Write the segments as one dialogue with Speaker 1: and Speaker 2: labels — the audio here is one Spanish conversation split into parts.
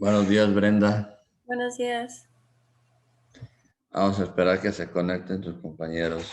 Speaker 1: Buenos días, Brenda.
Speaker 2: Buenos días.
Speaker 1: Vamos a esperar que se conecten tus compañeros.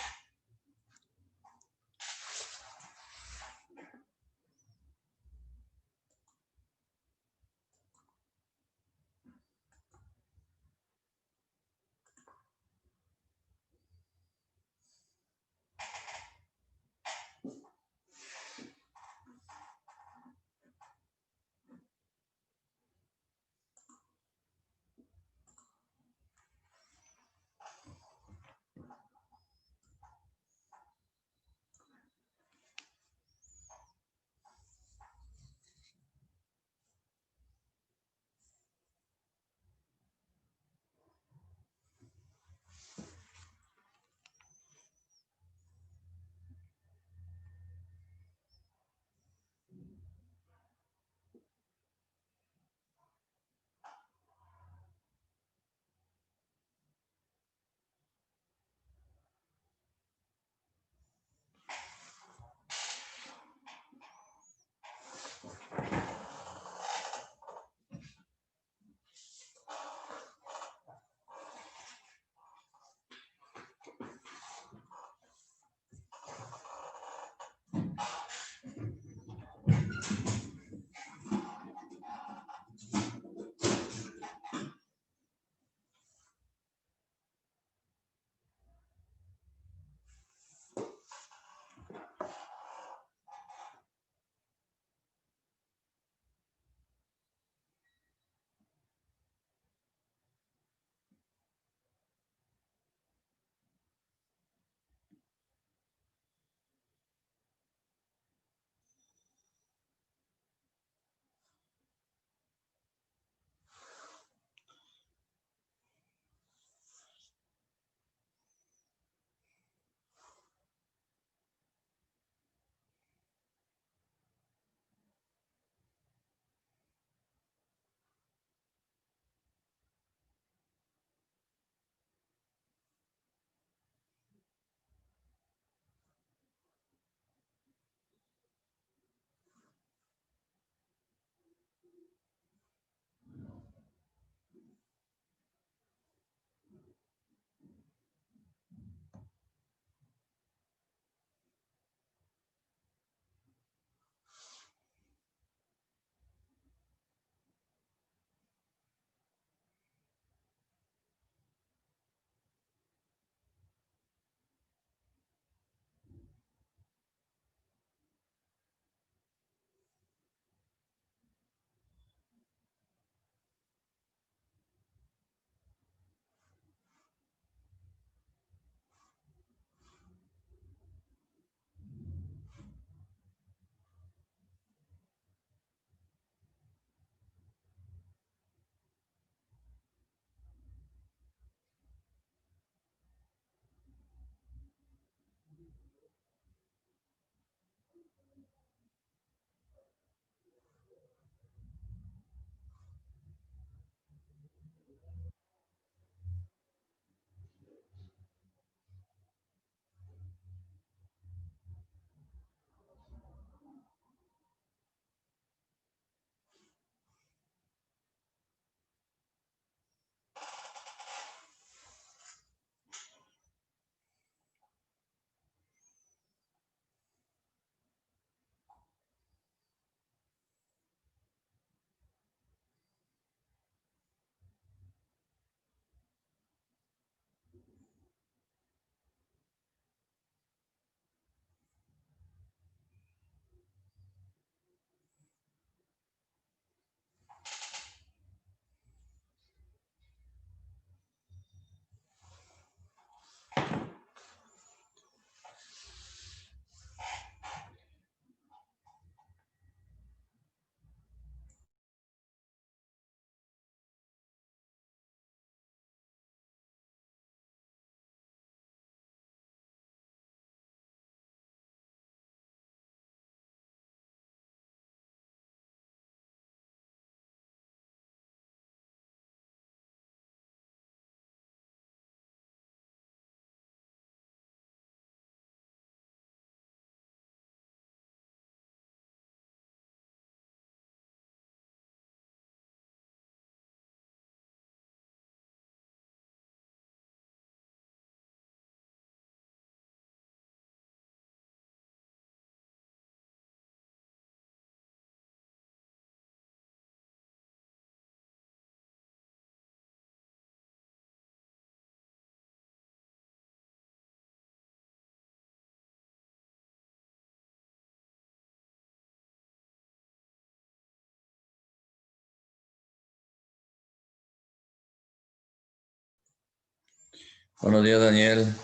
Speaker 1: Buenos días, Daniel.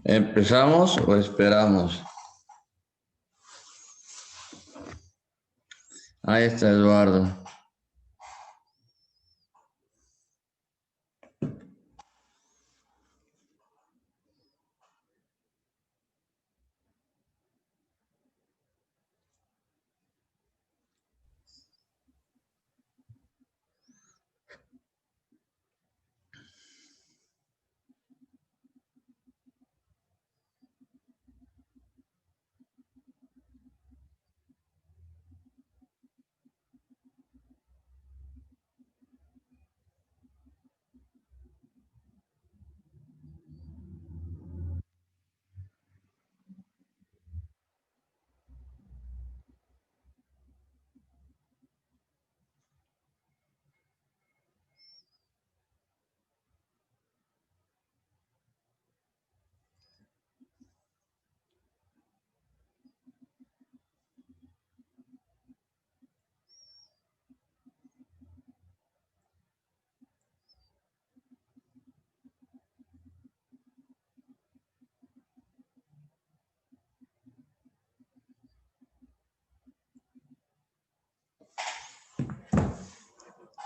Speaker 1: ¿Empezamos o esperamos? Ahí está Eduardo.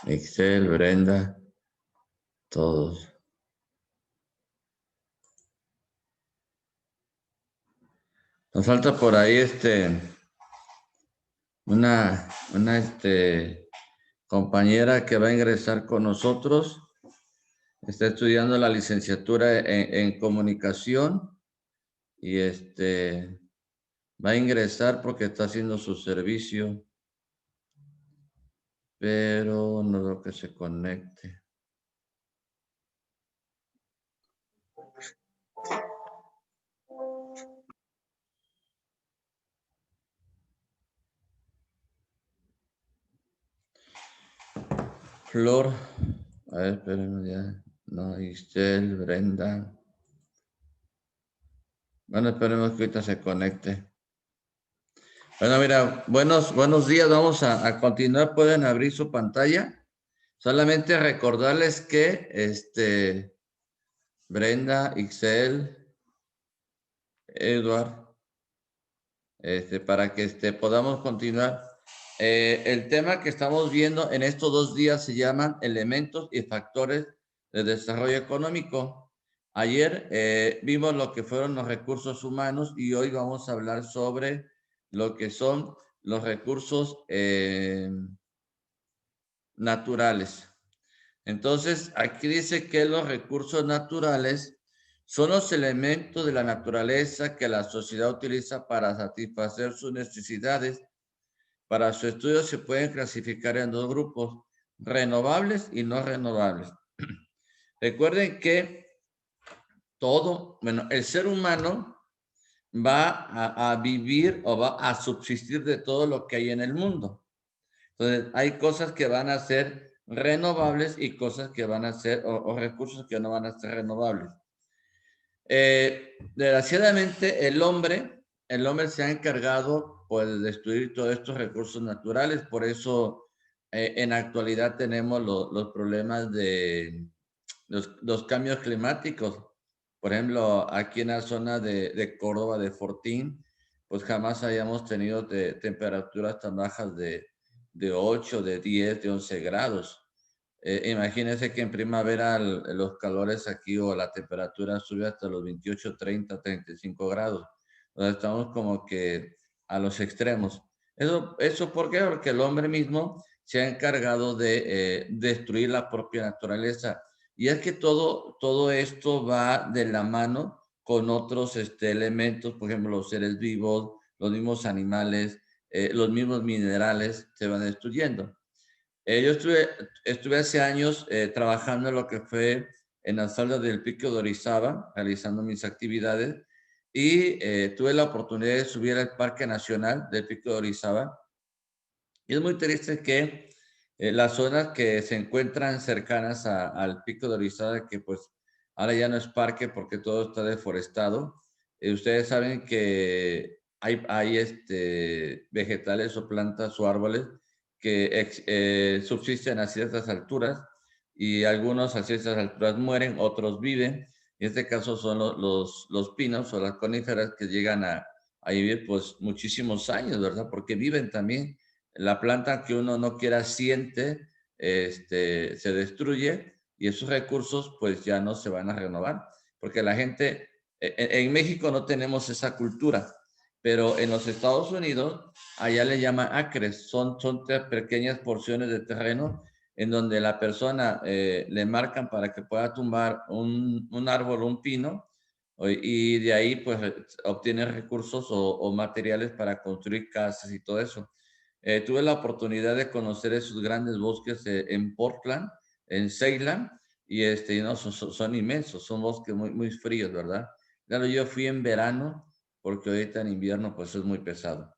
Speaker 1: Excel, Brenda, todos. Nos falta por ahí una compañera que va a ingresar con nosotros. Está estudiando la licenciatura en comunicación y va a ingresar porque está haciendo su servicio, pero no veo que se conecte. Flor, a ver, espérenme ya. No, Istel, Brenda. Bueno, esperemos que ahorita se conecte. Bueno, mira, buenos días. Vamos a continuar. Pueden abrir su pantalla. Solamente recordarles que Brenda, Ixel, Edward, para que podamos continuar. El tema que estamos viendo en estos 2 días se llaman elementos y factores de desarrollo económico. Ayer vimos lo que fueron los recursos humanos y hoy vamos a hablar sobre lo que son los recursos naturales. Entonces, aquí dice que los recursos naturales son los elementos de la naturaleza que la sociedad utiliza para satisfacer sus necesidades. Para su estudio se pueden clasificar en 2 grupos, renovables y no renovables. Recuerden que el ser humano va a vivir o va a subsistir de todo lo que hay en el mundo. Entonces, hay cosas que van a ser renovables y cosas que van a ser, o recursos que no van a ser renovables. Desgraciadamente, el hombre se ha encargado pues, de destruir todos estos recursos naturales, por eso en la actualidad tenemos los problemas de los cambios climáticos. Por ejemplo, aquí en la zona de Córdoba, de Fortín, pues jamás hayamos tenido temperaturas tan bajas de 8, de 10, de 11 grados. Imagínense que en primavera los calores aquí o la temperatura sube hasta los 28, 30, 35 grados. Entonces estamos como que a los extremos. ¿Eso por qué? Porque el hombre mismo se ha encargado de destruir la propia naturaleza. Y es que todo esto va de la mano con otros elementos, por ejemplo, los seres vivos, los mismos animales, los mismos minerales se van destruyendo. Yo estuve hace años trabajando en lo que fue en las faldas del Pico de Orizaba, realizando mis actividades, y tuve la oportunidad de subir al Parque Nacional del Pico de Orizaba. Y es muy triste que las zonas que se encuentran cercanas al Pico de Orizaba, que pues ahora ya no es parque porque todo está deforestado, ustedes saben que hay vegetales o plantas o árboles que subsisten a ciertas alturas y algunos a ciertas alturas mueren, otros viven. En este caso son los pinos o las coníferas que llegan a vivir pues muchísimos años, ¿verdad? Porque viven también. La planta que uno no quiera siente, se destruye y esos recursos pues ya no se van a renovar. Porque la gente, en México no tenemos esa cultura, pero en los Estados Unidos, allá le llaman acres, son 3 pequeñas porciones de terreno en donde la persona le marcan para que pueda tumbar un árbol o un pino y de ahí pues obtiene recursos o materiales para construir casas y todo eso. Tuve la oportunidad de conocer esos grandes bosques en Portland, en Ceylan, y no, son inmensos, son bosques muy fríos, ¿verdad? Claro, yo fui en verano, porque ahorita en invierno pues es muy pesado.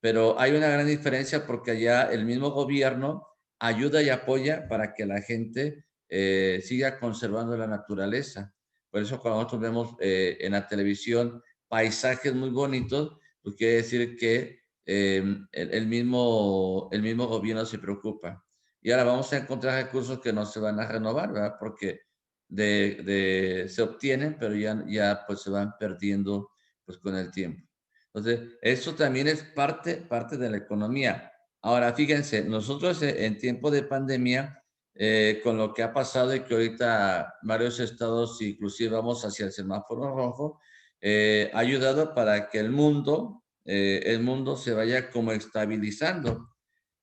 Speaker 1: Pero hay una gran diferencia porque allá el mismo gobierno ayuda y apoya para que la gente siga conservando la naturaleza. Por eso cuando nosotros vemos en la televisión paisajes muy bonitos, pues quiere decir que el mismo gobierno se preocupa. Y ahora vamos a encontrar recursos que no se van a renovar, ¿verdad? Porque se obtienen, pero ya pues se van perdiendo pues con el tiempo. Entonces, eso también es parte de la economía. Ahora, fíjense, nosotros en tiempo de pandemia, con lo que ha pasado y que ahorita varios estados, inclusive vamos hacia el semáforo rojo, ha ayudado para que el mundo se vaya como estabilizando.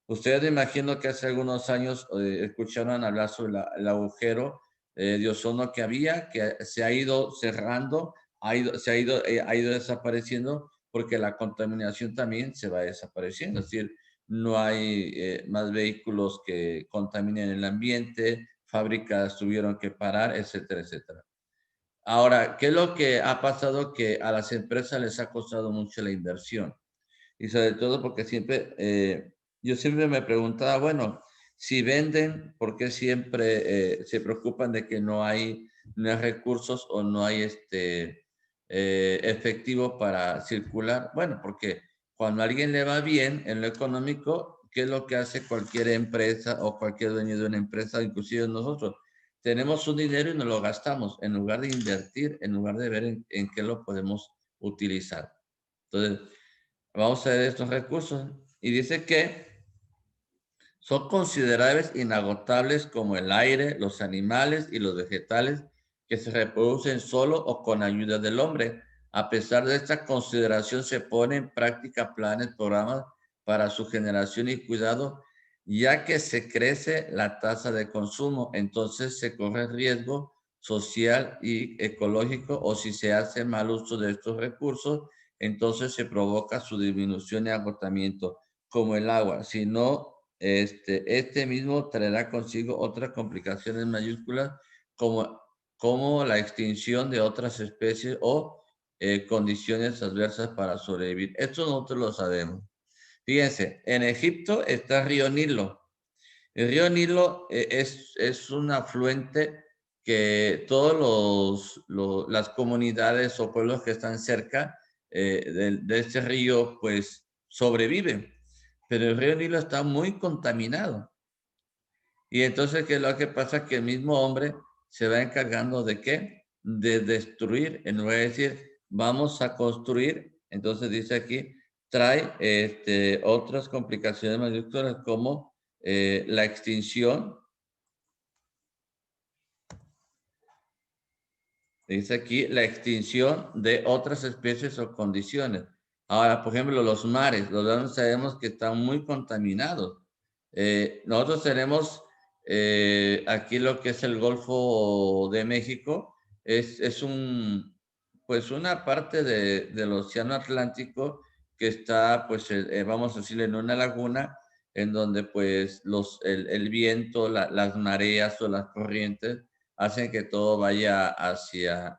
Speaker 1: Ustedes me imagino que hace algunos años escucharon hablar sobre el agujero de ozono que se ha ido cerrando, ha ido desapareciendo porque la contaminación también se va desapareciendo. Es decir, no hay más vehículos que contaminen el ambiente, fábricas tuvieron que parar, etcétera, etcétera. Ahora, ¿qué es lo que ha pasado? Que a las empresas les ha costado mucho la inversión. Y sobre todo porque yo siempre me preguntaba, bueno, si venden, ¿por qué siempre se preocupan de que no hay recursos o no hay efectivo para circular? Bueno, porque cuando a alguien le va bien en lo económico, ¿qué es lo que hace cualquier empresa o cualquier dueño de una empresa, inclusive nosotros? Tenemos un dinero y nos lo gastamos en lugar de invertir, en lugar de ver en qué lo podemos utilizar. Entonces, vamos a ver estos recursos. Y dice que son considerables inagotables como el aire, los animales y los vegetales que se reproducen solo o con ayuda del hombre. A pesar de esta consideración, se ponen en práctica planes, programas para su generación y cuidado, ya que se crece la tasa de consumo. Entonces se corre riesgo social y ecológico, o si se hace mal uso de estos recursos, entonces se provoca su disminución y agotamiento, como el agua. Si no, este mismo traerá consigo otras complicaciones mayúsculas como la extinción de otras especies o condiciones adversas para sobrevivir. Esto nosotros lo sabemos. Fíjense, en Egipto está el río Nilo. El río Nilo es un afluente que las comunidades o pueblos que están cerca de este río, pues sobreviven. Pero el río Nilo está muy contaminado. Y entonces, ¿qué es lo que pasa? Que el mismo hombre se va encargando de qué? De destruir, en lugar de decir, vamos a construir. Entonces dice aquí, trae otras complicaciones mayúsculas como la extinción. Dice aquí, la extinción de otras especies o condiciones. Ahora, por ejemplo, los mares sabemos que están muy contaminados. Nosotros tenemos aquí lo que es el Golfo de México, es pues una parte del Océano Atlántico que está, pues, vamos a decirle, en una laguna en donde, pues, el viento, las mareas o las corrientes hacen que todo vaya hacia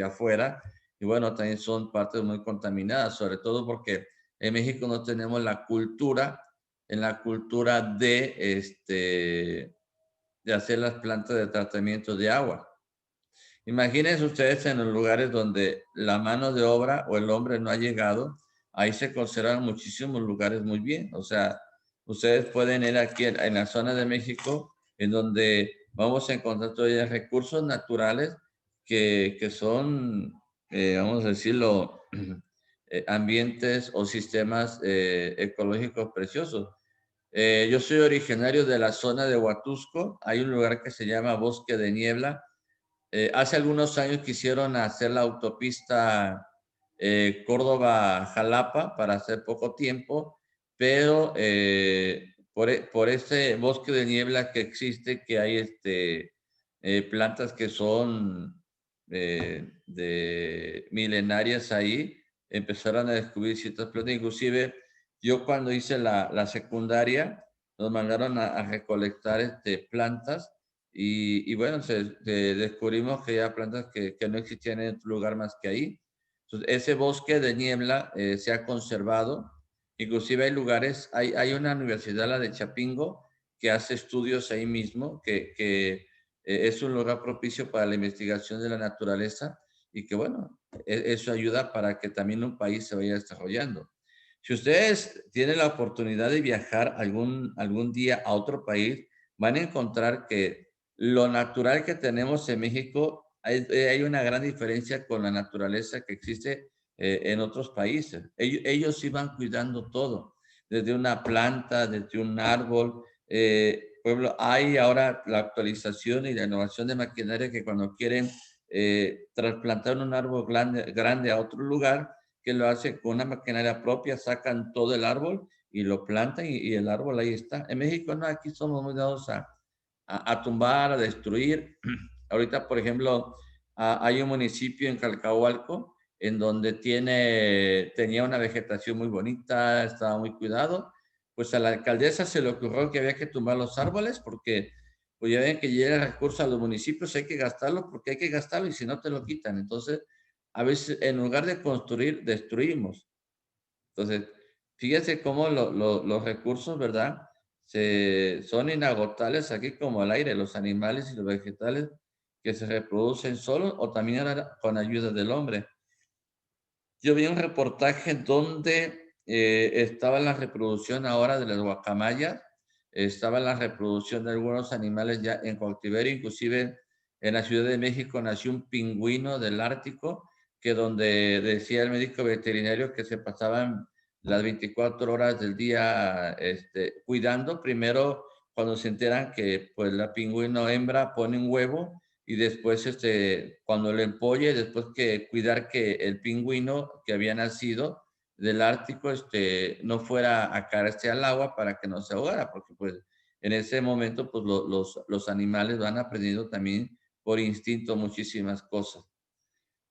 Speaker 1: afuera. Y bueno, también son partes muy contaminadas, sobre todo porque en México no tenemos la cultura de hacer las plantas de tratamiento de agua. Imagínense ustedes en los lugares donde la mano de obra o el hombre no ha llegado, ahí se conservan muchísimos lugares muy bien. O sea, ustedes pueden ir aquí en la zona de México, en donde vamos a encontrar todavía recursos naturales que son, vamos a decirlo, ambientes o sistemas ecológicos preciosos. Yo soy originario de la zona de Huatusco. Hay un lugar que se llama Bosque de Niebla. Hace algunos años quisieron hacer la autopista Córdoba-Jalapa para hace poco tiempo, pero por ese bosque de niebla que existe, que hay plantas que son de milenarias ahí, empezaron a descubrir ciertas plantas. Inclusive yo cuando hice la secundaria, nos mandaron a recolectar plantas y bueno, descubrimos que había plantas que no existían en otro lugar más que ahí. Entonces, ese bosque de niebla se ha conservado. Inclusive hay lugares, hay una universidad, la de Chapingo, que hace estudios ahí mismo, que es un lugar propicio para la investigación de la naturaleza y que bueno, eso ayuda para que también un país se vaya desarrollando. Si ustedes tienen la oportunidad de viajar algún día a otro país, van a encontrar que lo natural que tenemos en México, hay una gran diferencia con la naturaleza que existe en otros países. Ellos sí van cuidando todo, desde una planta, desde un árbol. Pueblo, hay ahora la actualización y la innovación de maquinaria que cuando quieren trasplantar un árbol grande a otro lugar, que lo hacen con una maquinaria propia, sacan todo el árbol y lo plantan y el árbol ahí está. En México no, aquí somos muy dados a tumbar, a destruir. Ahorita, por ejemplo, hay un municipio en Calcahualco en donde tenía una vegetación muy bonita, estaba muy cuidado. Pues a la alcaldesa se le ocurrió que había que tumbar los árboles porque pues ya ven que llega recursos a los municipios, hay que gastarlo porque hay que gastarlo y si no te lo quitan. Entonces, a veces en lugar de construir, destruimos. Entonces, fíjense cómo los recursos, ¿verdad? Son inagotables aquí como el aire, los animales y los vegetales que se reproducen solos o también con ayuda del hombre. Yo vi un reportaje donde estaba la reproducción ahora de las guacamayas, estaba la reproducción de algunos animales ya en cautiverio, inclusive en la Ciudad de México nació un pingüino del Ártico, que donde decía el médico veterinario que se pasaban las 24 horas del día cuidando. Primero, cuando se enteran que pues la pingüino hembra pone un huevo, y después cuando le empolle, después que cuidar que el pingüino que había nacido del Ártico no fuera a caerse al agua para que no se ahogara, porque pues en ese momento pues los animales van aprendiendo también por instinto muchísimas cosas.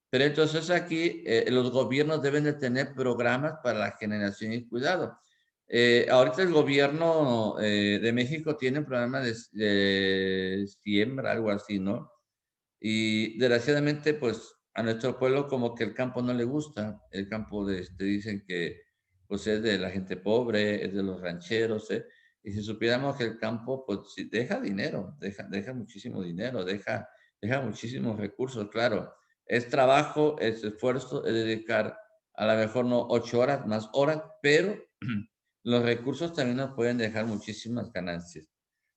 Speaker 1: Pero entonces aquí los gobiernos deben de tener programas para la generación y cuidado. Ahorita el gobierno de México tiene un programa de siembra, algo así, ¿no? Y desgraciadamente, pues a nuestro pueblo como que el campo no le gusta. El campo dicen que pues es de la gente pobre, es de los rancheros, ¿eh? Y si supiéramos que el campo pues sí, deja dinero, deja muchísimo dinero, deja muchísimos recursos, claro. Es trabajo, es esfuerzo, es dedicar a lo mejor no 8 horas, más horas, pero los recursos también nos pueden dejar muchísimas ganancias.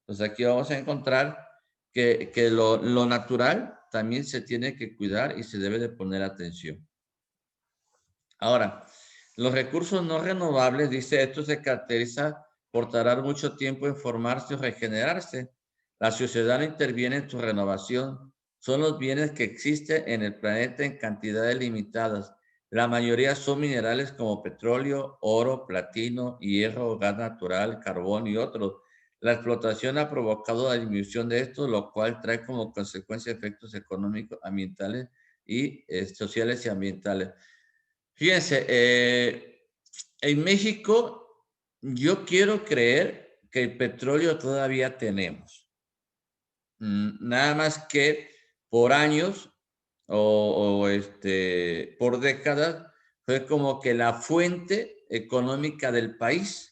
Speaker 1: Entonces aquí vamos a encontrar que lo natural también se tiene que cuidar y se debe de poner atención. Ahora, los recursos no renovables, dice, esto se caracteriza por tardar mucho tiempo en formarse o regenerarse. La sociedad no interviene en su renovación. Son los bienes que existen en el planeta en cantidades limitadas. La mayoría son minerales como petróleo, oro, platino, hierro, gas natural, carbón y otros. La explotación ha provocado la disminución de esto, lo cual trae como consecuencia efectos económicos, ambientales y sociales y ambientales. Fíjense, en México yo quiero creer que el petróleo todavía tenemos. Nada más que por años por décadas fue como que la fuente económica del país.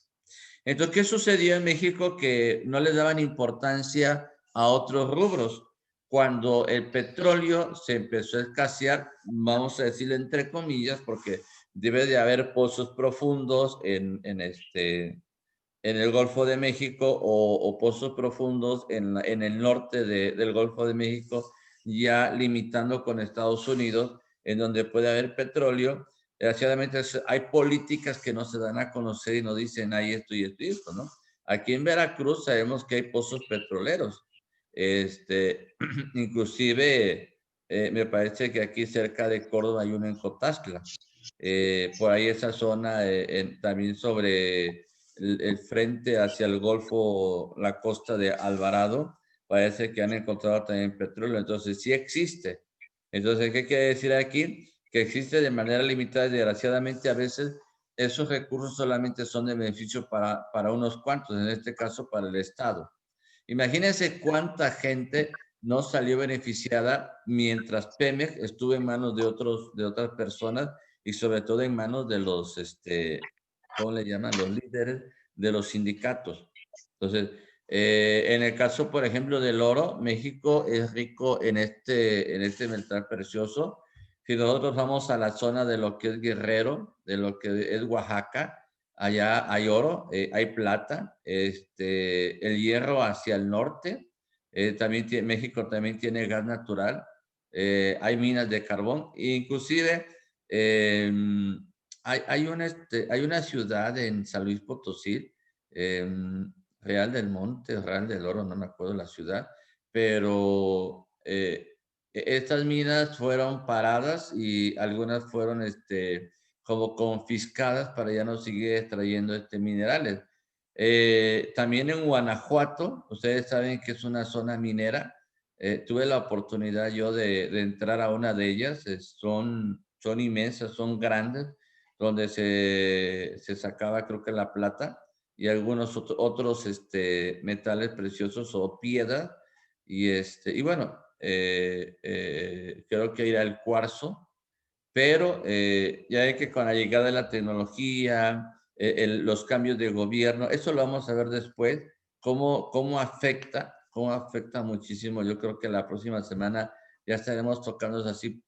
Speaker 1: Entonces, ¿qué sucedió en México? Que no les daban importancia a otros rubros. Cuando el petróleo se empezó a escasear, vamos a decirlo entre comillas, porque debe de haber pozos profundos en el Golfo de México o pozos profundos en el norte del Golfo de México, ya limitando con Estados Unidos, en donde puede haber petróleo. Desgraciadamente hay políticas que no se dan a conocer y no dicen hay esto y esto y esto, ¿no? Aquí en Veracruz sabemos que hay pozos petroleros. Inclusive me parece que aquí cerca de Córdoba hay uno en Cotazla. Por ahí esa zona, también sobre el frente hacia el Golfo, la costa de Alvarado, parece que han encontrado también petróleo. Entonces, sí existe. Entonces, ¿qué quiere decir aquí? Que existe de manera limitada y desgraciadamente a veces esos recursos solamente son de beneficio para unos cuantos, en este caso para el Estado. Imagínense cuánta gente no salió beneficiada mientras Pemex estuvo en manos de otras personas y sobre todo en manos de ¿cómo le llaman? Los líderes de los sindicatos. Entonces, en el caso, por ejemplo, del oro, México es rico en este metal precioso. Si nosotros vamos a la zona de lo que es Guerrero, de lo que es Oaxaca, allá hay oro, hay plata, el hierro hacia el norte, México también tiene gas natural, hay minas de carbón, e inclusive eh, hay una ciudad en San Luis Potosí, eh, Real del Monte, Real del Oro, no me acuerdo la ciudad, pero estas minas fueron paradas y algunas fueron como confiscadas para ya no seguir extrayendo minerales. También en Guanajuato, ustedes saben que es una zona minera. Tuve la oportunidad yo de entrar a una de ellas. Son inmensas, son grandes, donde se sacaba creo que la plata y algunos otros metales preciosos o piedras. Y bueno, creo que era el cuarzo, pero ya es que con la llegada de la tecnología, los cambios de gobierno, eso lo vamos a ver después, cómo afecta muchísimo. Yo creo que la próxima semana ya estaremos tocando así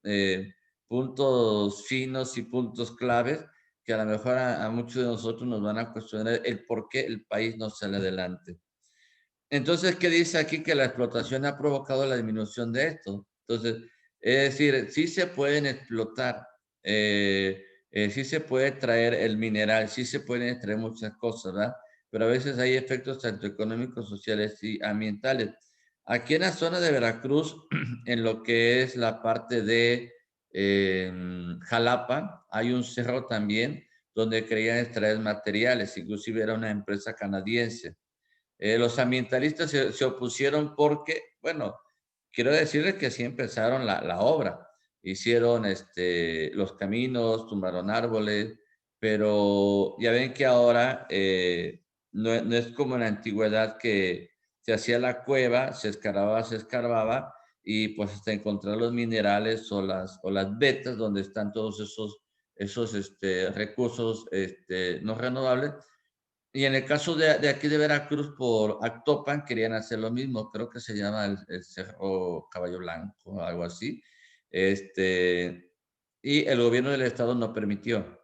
Speaker 1: puntos finos y puntos claves que a lo mejor a muchos de nosotros nos van a cuestionar el por qué el país no sale adelante. Entonces, ¿qué dice aquí? Que la explotación ha provocado la disminución de esto. Entonces, es decir, sí se pueden explotar, sí se puede traer el mineral, sí se pueden extraer muchas cosas, ¿verdad? Pero a veces hay efectos tanto económicos, sociales y ambientales. Aquí en la zona de Veracruz, en lo que es la parte de Jalapa, hay un cerro también donde querían extraer materiales, inclusive era una empresa canadiense. Los ambientalistas se opusieron porque, bueno, quiero decirles que así empezaron la obra. Hicieron los caminos, tumbaron árboles, pero ya ven que ahora no es como en la antigüedad que se hacía la cueva, se escarbaba y pues hasta encontrar los minerales o las vetas donde están todos esos recursos no renovables. Y en el caso de aquí de Veracruz, por Actopan, querían hacer lo mismo. Creo que se llama el Cerro Caballo Blanco, algo así. Y el gobierno del estado no permitió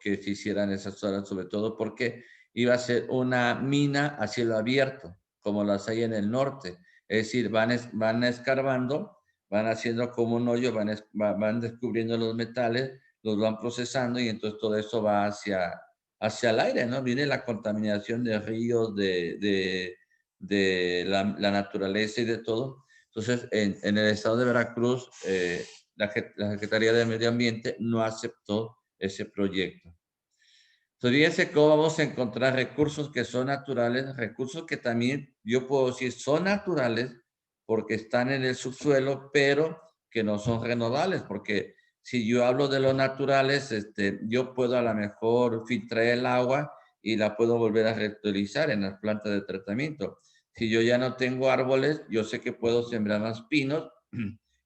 Speaker 1: que se hicieran esas zonas, sobre todo porque iba a ser una mina a cielo abierto, como las hay en el norte. Es decir, van escarbando, van haciendo como un hoyo, van descubriendo los metales, los van procesando y entonces todo eso va hacia el aire, ¿no? Viene la contaminación de ríos, de la naturaleza y de todo. Entonces, en el estado de Veracruz, la Secretaría de Medio Ambiente no aceptó ese proyecto. Entonces, fíjense cómo vamos a encontrar recursos que son naturales, recursos que también yo puedo decir son naturales porque están en el subsuelo, pero que no son renovables, porque si yo hablo de los naturales, yo puedo a lo mejor filtrar el agua y la puedo volver a reutilizar en las plantas de tratamiento. Si yo ya no tengo árboles, yo sé que puedo sembrar más pinos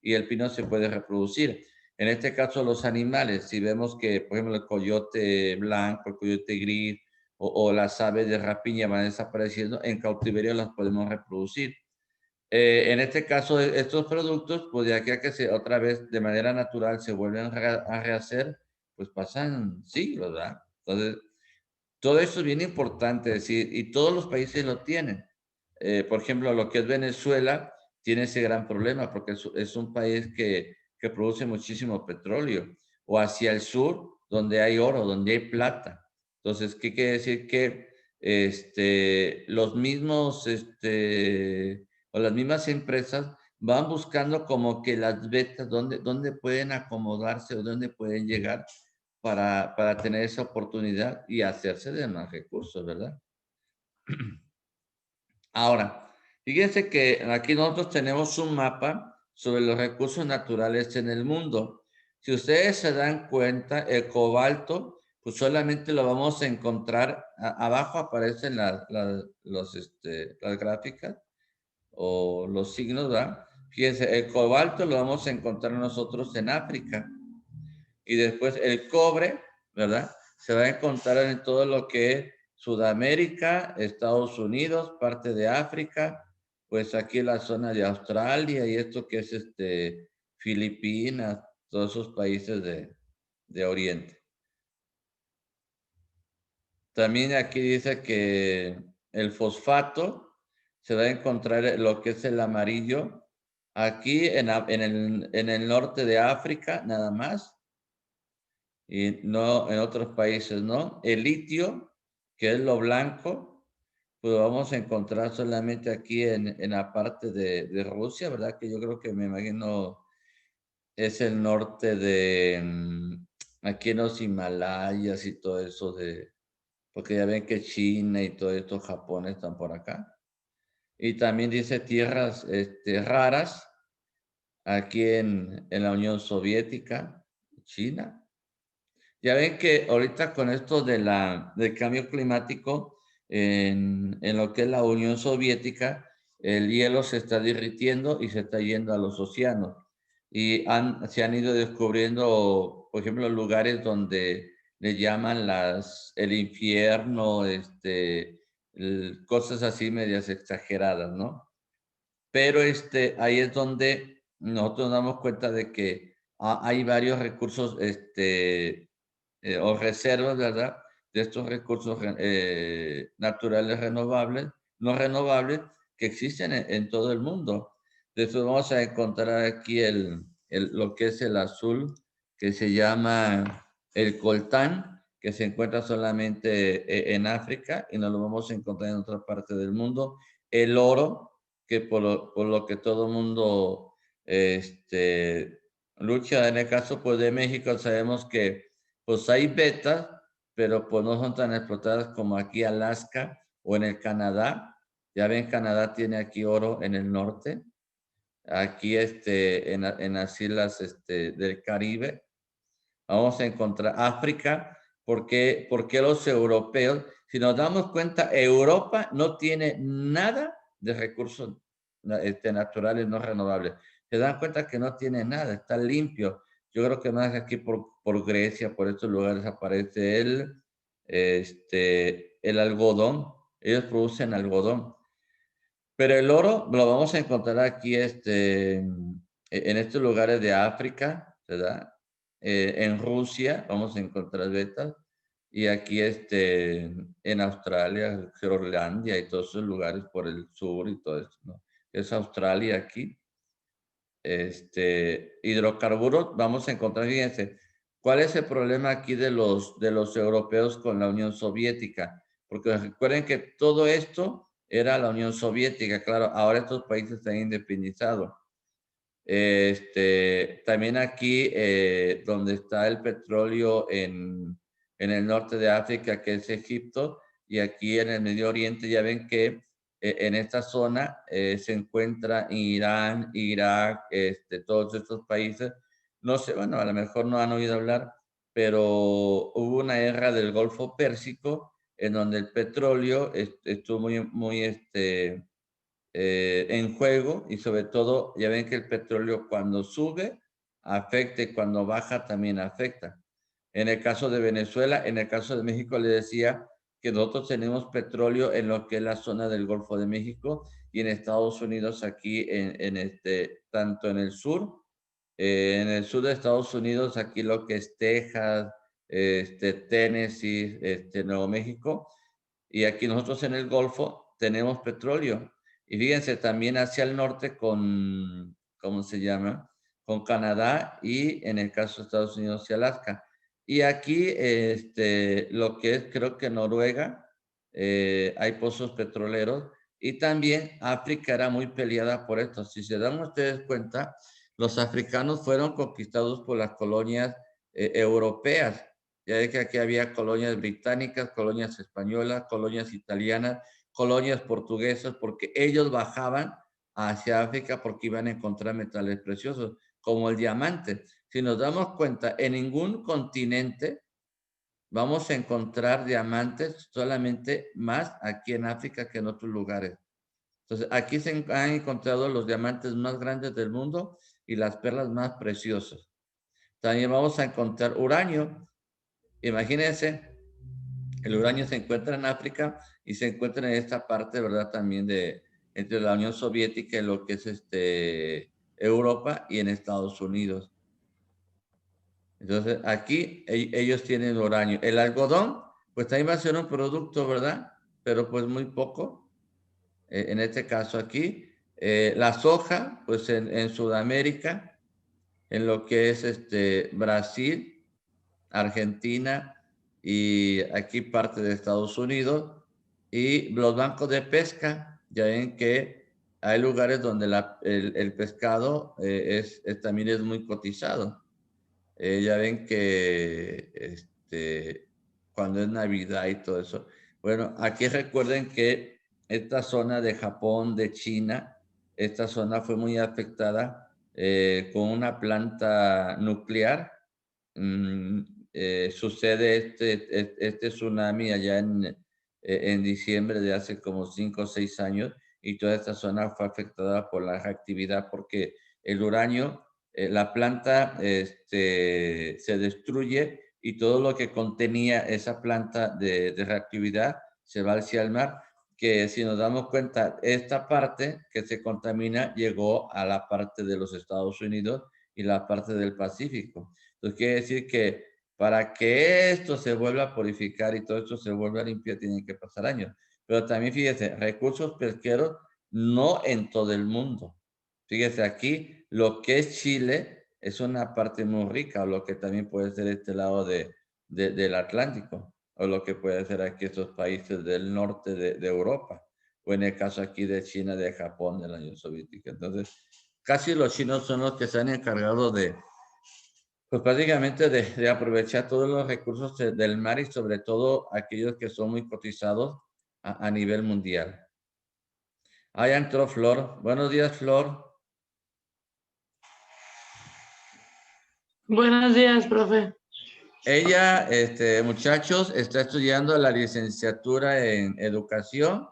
Speaker 1: y el pino se puede reproducir. En este caso, los animales, si vemos que, por ejemplo, el coyote blanco, el coyote gris o las aves de rapiña van desapareciendo, en cautiverio las podemos reproducir. En este caso, estos productos, pues de aquí a que otra vez de manera natural se vuelven a rehacer, pues pasan siglos, ¿verdad? Entonces, todo eso es bien importante decir, y todos los países lo tienen. Por ejemplo, lo que es Venezuela tiene ese gran problema porque es un país que produce muchísimo petróleo. O hacia el sur, donde hay oro, donde hay plata. Entonces, ¿qué quiere decir? Que los mismos, o las mismas empresas van buscando como que las vetas, dónde pueden acomodarse o dónde pueden llegar para tener esa oportunidad y hacerse de más recursos, ¿verdad? Ahora, fíjense que aquí nosotros tenemos un mapa sobre los recursos naturales en el mundo. Si ustedes se dan cuenta, el cobalto, pues solamente lo vamos a encontrar, abajo aparecen las gráficas o los signos, ¿verdad? Fíjense, el cobalto lo vamos a encontrar nosotros en África. Y después el cobre, ¿verdad? Se va a encontrar en todo lo que es Sudamérica, Estados Unidos, parte de África, pues aquí en la zona de Australia y esto que es Filipinas, todos esos países de Oriente. También aquí dice que el fosfato se va a encontrar lo que es el amarillo aquí en el norte de África, nada más, y no en otros países, ¿no? El litio, que es lo blanco, pues lo vamos a encontrar solamente aquí en la parte de Rusia, ¿verdad? Que yo creo que me imagino es el norte aquí en los Himalayas y todo eso porque ya ven que China y todo esto, Japón están por acá. Y también dice tierras raras aquí en la Unión Soviética, China. Ya ven que ahorita con esto del cambio climático en lo que es la Unión Soviética, el hielo se está derritiendo y se está yendo a los océanos. Y se han ido descubriendo, por ejemplo, lugares donde le llaman el infierno, cosas así medias exageradas, ¿no? Pero ahí es donde nosotros nos damos cuenta de que hay varios recursos o reservas, ¿verdad? De estos recursos naturales renovables, no renovables, que existen en todo el mundo. Entonces vamos a encontrar aquí lo que es el azul, que se llama el coltán, que se encuentra solamente en África y no lo vamos a encontrar en otra parte del mundo. El oro, que por lo que todo el mundo lucha. En el caso pues, de México, sabemos que pues hay betas, pero pues no son tan explotadas como aquí Alaska o en el Canadá. Ya ven, Canadá tiene aquí oro en el norte, aquí en las islas del Caribe. Vamos a encontrar África. ¿Por qué los europeos? Si nos damos cuenta, Europa no tiene nada de recursos naturales no renovables. Se dan cuenta que no tiene nada, está limpio. Yo creo que más aquí por Grecia, por estos lugares aparece el algodón. Ellos producen algodón. Pero el oro lo vamos a encontrar aquí en estos lugares de África, ¿verdad? En Rusia vamos a encontrar vetas. Y aquí en Australia, Groenlandia y todos esos lugares por el sur y todo esto, ¿no? Es Australia aquí. Hidrocarburos vamos a encontrar, fíjense, ¿cuál es el problema aquí de los europeos con la Unión Soviética? Porque recuerden que todo esto era la Unión Soviética, claro, ahora estos países se han independizado. También aquí, donde está el petróleo en el norte de África, que es Egipto, y aquí en el Medio Oriente, ya ven que en esta zona se encuentra Irán, Irak, todos estos países. No sé, bueno, a lo mejor no han oído hablar, pero hubo una guerra del Golfo Pérsico en donde el petróleo estuvo muy en juego, y sobre todo, ya ven que el petróleo cuando sube afecta y cuando baja también afecta. En el caso de Venezuela, en el caso de México, le decía que nosotros tenemos petróleo en lo que es la zona del Golfo de México y en Estados Unidos, aquí tanto en el sur de Estados Unidos, aquí lo que es Texas, Tennessee, Nuevo México, y aquí nosotros en el Golfo tenemos petróleo. Y fíjense, también hacia el norte con, ¿cómo se llama? Con Canadá, y en el caso de Estados Unidos y Alaska. Y aquí, lo que es, creo que Noruega, hay pozos petroleros, y también África era muy peleada por esto. Si se dan ustedes cuenta, los africanos fueron conquistados por las colonias europeas. Ya es que aquí había colonias británicas, colonias españolas, colonias italianas, colonias portuguesas, porque ellos bajaban hacia África porque iban a encontrar metales preciosos, como el diamante. Si nos damos cuenta, en ningún continente vamos a encontrar diamantes, solamente más aquí en África que en otros lugares. Entonces, aquí se han encontrado los diamantes más grandes del mundo y las perlas más preciosas. También vamos a encontrar uranio. Imagínense, el uranio se encuentra en África y se encuentra en esta parte, ¿verdad? También entre la Unión Soviética y lo que es Europa y en Estados Unidos. Entonces, aquí ellos tienen uranio. El algodón, pues también va a ser un producto, ¿verdad? Pero pues muy poco. En este caso aquí. La soja, pues en Sudamérica, en lo que es Brasil, Argentina y aquí parte de Estados Unidos. Y los bancos de pesca, ya ven que hay lugares donde el pescado también es muy cotizado. Ya ven que cuando es Navidad y todo eso. Bueno, aquí recuerden que esta zona de Japón, de China, esta zona fue muy afectada con una planta nuclear. Mm, Sucede este tsunami allá en diciembre de hace como 5 o 6 años, y toda esta zona fue afectada por la reactividad porque el uranio, la planta se destruye y todo lo que contenía esa planta de reactividad se va hacia el mar, que si nos damos cuenta, esta parte que se contamina llegó a la parte de los Estados Unidos y la parte del Pacífico. Entonces quiere decir que Para que esto se vuelva a purificar y todo esto se vuelva a limpiar, tienen que pasar años. Pero también fíjese, recursos pesqueros no en todo el mundo. Fíjese, aquí lo que es Chile es una parte muy rica, o lo que también puede ser este lado del Atlántico, o lo que puede ser aquí estos países del norte de Europa, o en el caso aquí de China, de Japón, de la Unión Soviética. Entonces, casi los chinos son los que se han encargado de, pues prácticamente de aprovechar todos los recursos del mar y sobre todo aquellos que son muy cotizados a nivel mundial. Ahí entró Flor. Buenos días, Flor.
Speaker 2: Buenos días, profe.
Speaker 1: Ella, muchachos, está estudiando la licenciatura en educación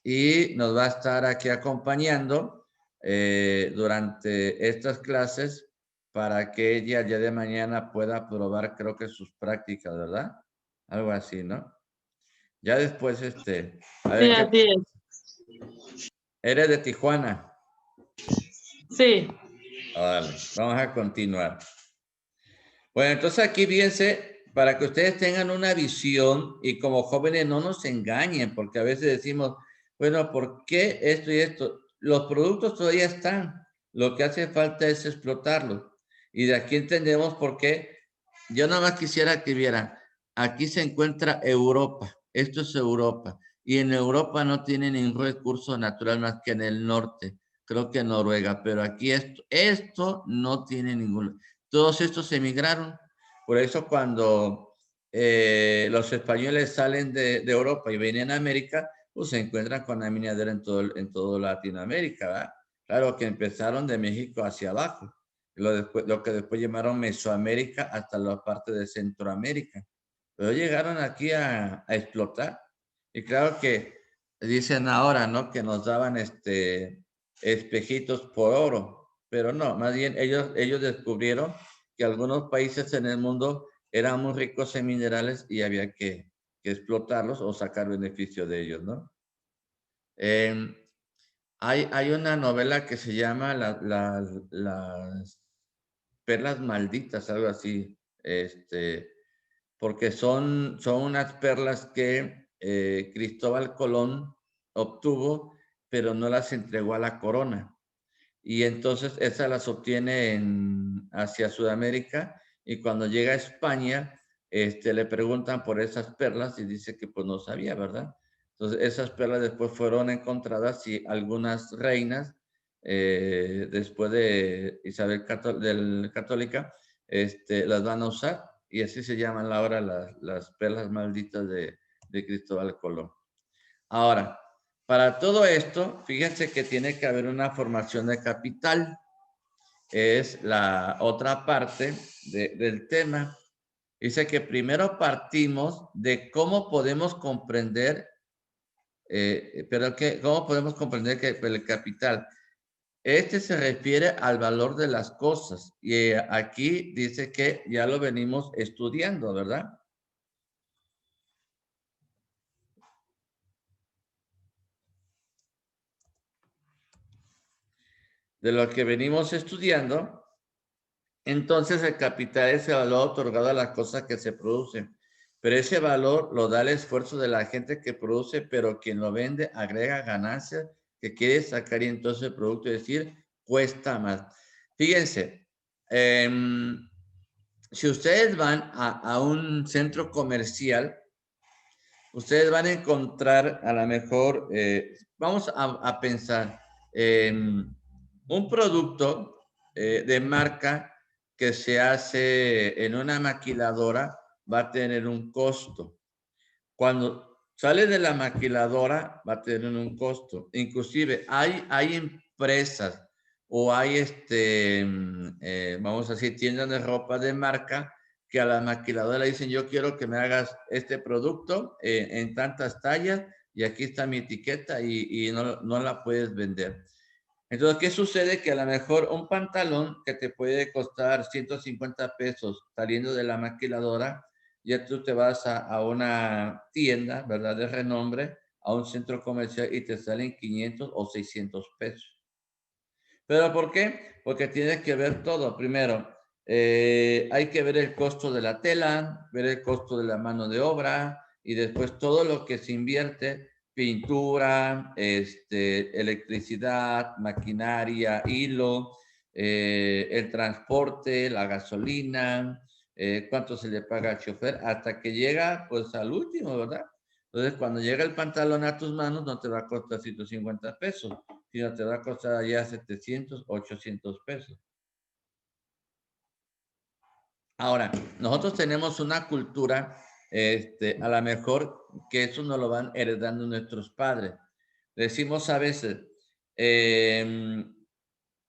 Speaker 1: y nos va a estar aquí acompañando durante estas clases para que ella ya de mañana pueda probar, creo que sus prácticas, ¿verdad? Algo así, ¿no? Ya después, a
Speaker 2: Sí,
Speaker 1: ver qué.
Speaker 2: así es.
Speaker 1: Eres de Tijuana.
Speaker 2: Sí.
Speaker 1: Vale, vamos a continuar. Bueno, entonces aquí fíjense, para que ustedes tengan una visión y como jóvenes no nos engañen, porque a veces decimos, bueno, ¿por qué esto y esto? Los productos todavía están, lo que hace falta es explotarlos. Y de aquí entendemos por qué. Yo nada más quisiera que vieran, aquí se encuentra Europa, esto es Europa, y en Europa no tiene ningún recurso natural más que en el norte, creo que en Noruega, pero aquí esto no tiene ningún. Todos estos emigraron. Por eso cuando los españoles salen de Europa y vienen a América, pues se encuentran con la minadera en todo Latinoamérica, ¿verdad? Claro que empezaron de México hacia abajo, lo que después llamaron Mesoamérica hasta la parte de Centroamérica. Pero llegaron aquí a explotar. Y claro que dicen ahora, ¿no? Que nos daban espejitos por oro, pero no, más bien ellos descubrieron que algunos países en el mundo eran muy ricos en minerales y había que explotarlos o sacar beneficio de ellos, ¿no? Eh, hay una novela que se llama Las perlas malditas, algo así, porque son unas perlas que Cristóbal Colón obtuvo, pero no las entregó a la corona. Y entonces esas las obtiene hacia Sudamérica y cuando llega a España, le preguntan por esas perlas y dice que pues no sabía, ¿verdad? Entonces esas perlas después fueron encontradas y algunas reinas, después de Isabel Católica, las van a usar y así se llaman ahora las perlas malditas de Cristóbal Colón. Ahora, para todo esto, fíjense que tiene que haber una formación de capital. Es la otra parte del tema. Dice que primero partimos de cómo podemos comprender, cómo podemos comprender que el capital. Se refiere al valor de las cosas. Y aquí dice que ya lo venimos estudiando, ¿verdad? De lo que venimos estudiando. Entonces el capital es el valor otorgado a las cosas que se producen. Pero ese valor lo da el esfuerzo de la gente que produce, pero quien lo vende agrega ganancias que quiere sacar y entonces el producto, es decir, cuesta más. Fíjense, si ustedes van a un centro comercial, ustedes van a encontrar a lo mejor, vamos a pensar en un producto de marca que se hace en una maquiladora, va a tener un costo. Cuando sale de la maquiladora, va a tener un costo. Inclusive hay empresas o hay, vamos a decir, tiendas de ropa de marca que a la maquiladora le dicen, yo quiero que me hagas este producto en tantas tallas y aquí está mi etiqueta y no la puedes vender. Entonces, ¿qué sucede? Que a lo mejor un pantalón que te puede costar 150 pesos saliendo de la maquiladora, ya tú te vas a una tienda, ¿verdad? De renombre, a un centro comercial y te salen 500 o 600 pesos. ¿Pero por qué? Porque tienes que ver todo. Primero, Hay que ver el costo de la tela, ver el costo de la mano de obra y después todo lo que se invierte, pintura, electricidad, maquinaria, hilo, el transporte, la gasolina, cuánto se le paga al chofer, hasta que llega pues al último, ¿verdad? Entonces, cuando llega el pantalón a tus manos, no te va a costar 150 pesos, sino te va a costar ya 700, 800 pesos. Ahora, nosotros tenemos una cultura, a lo mejor que eso nos lo van heredando nuestros padres. Decimos a veces,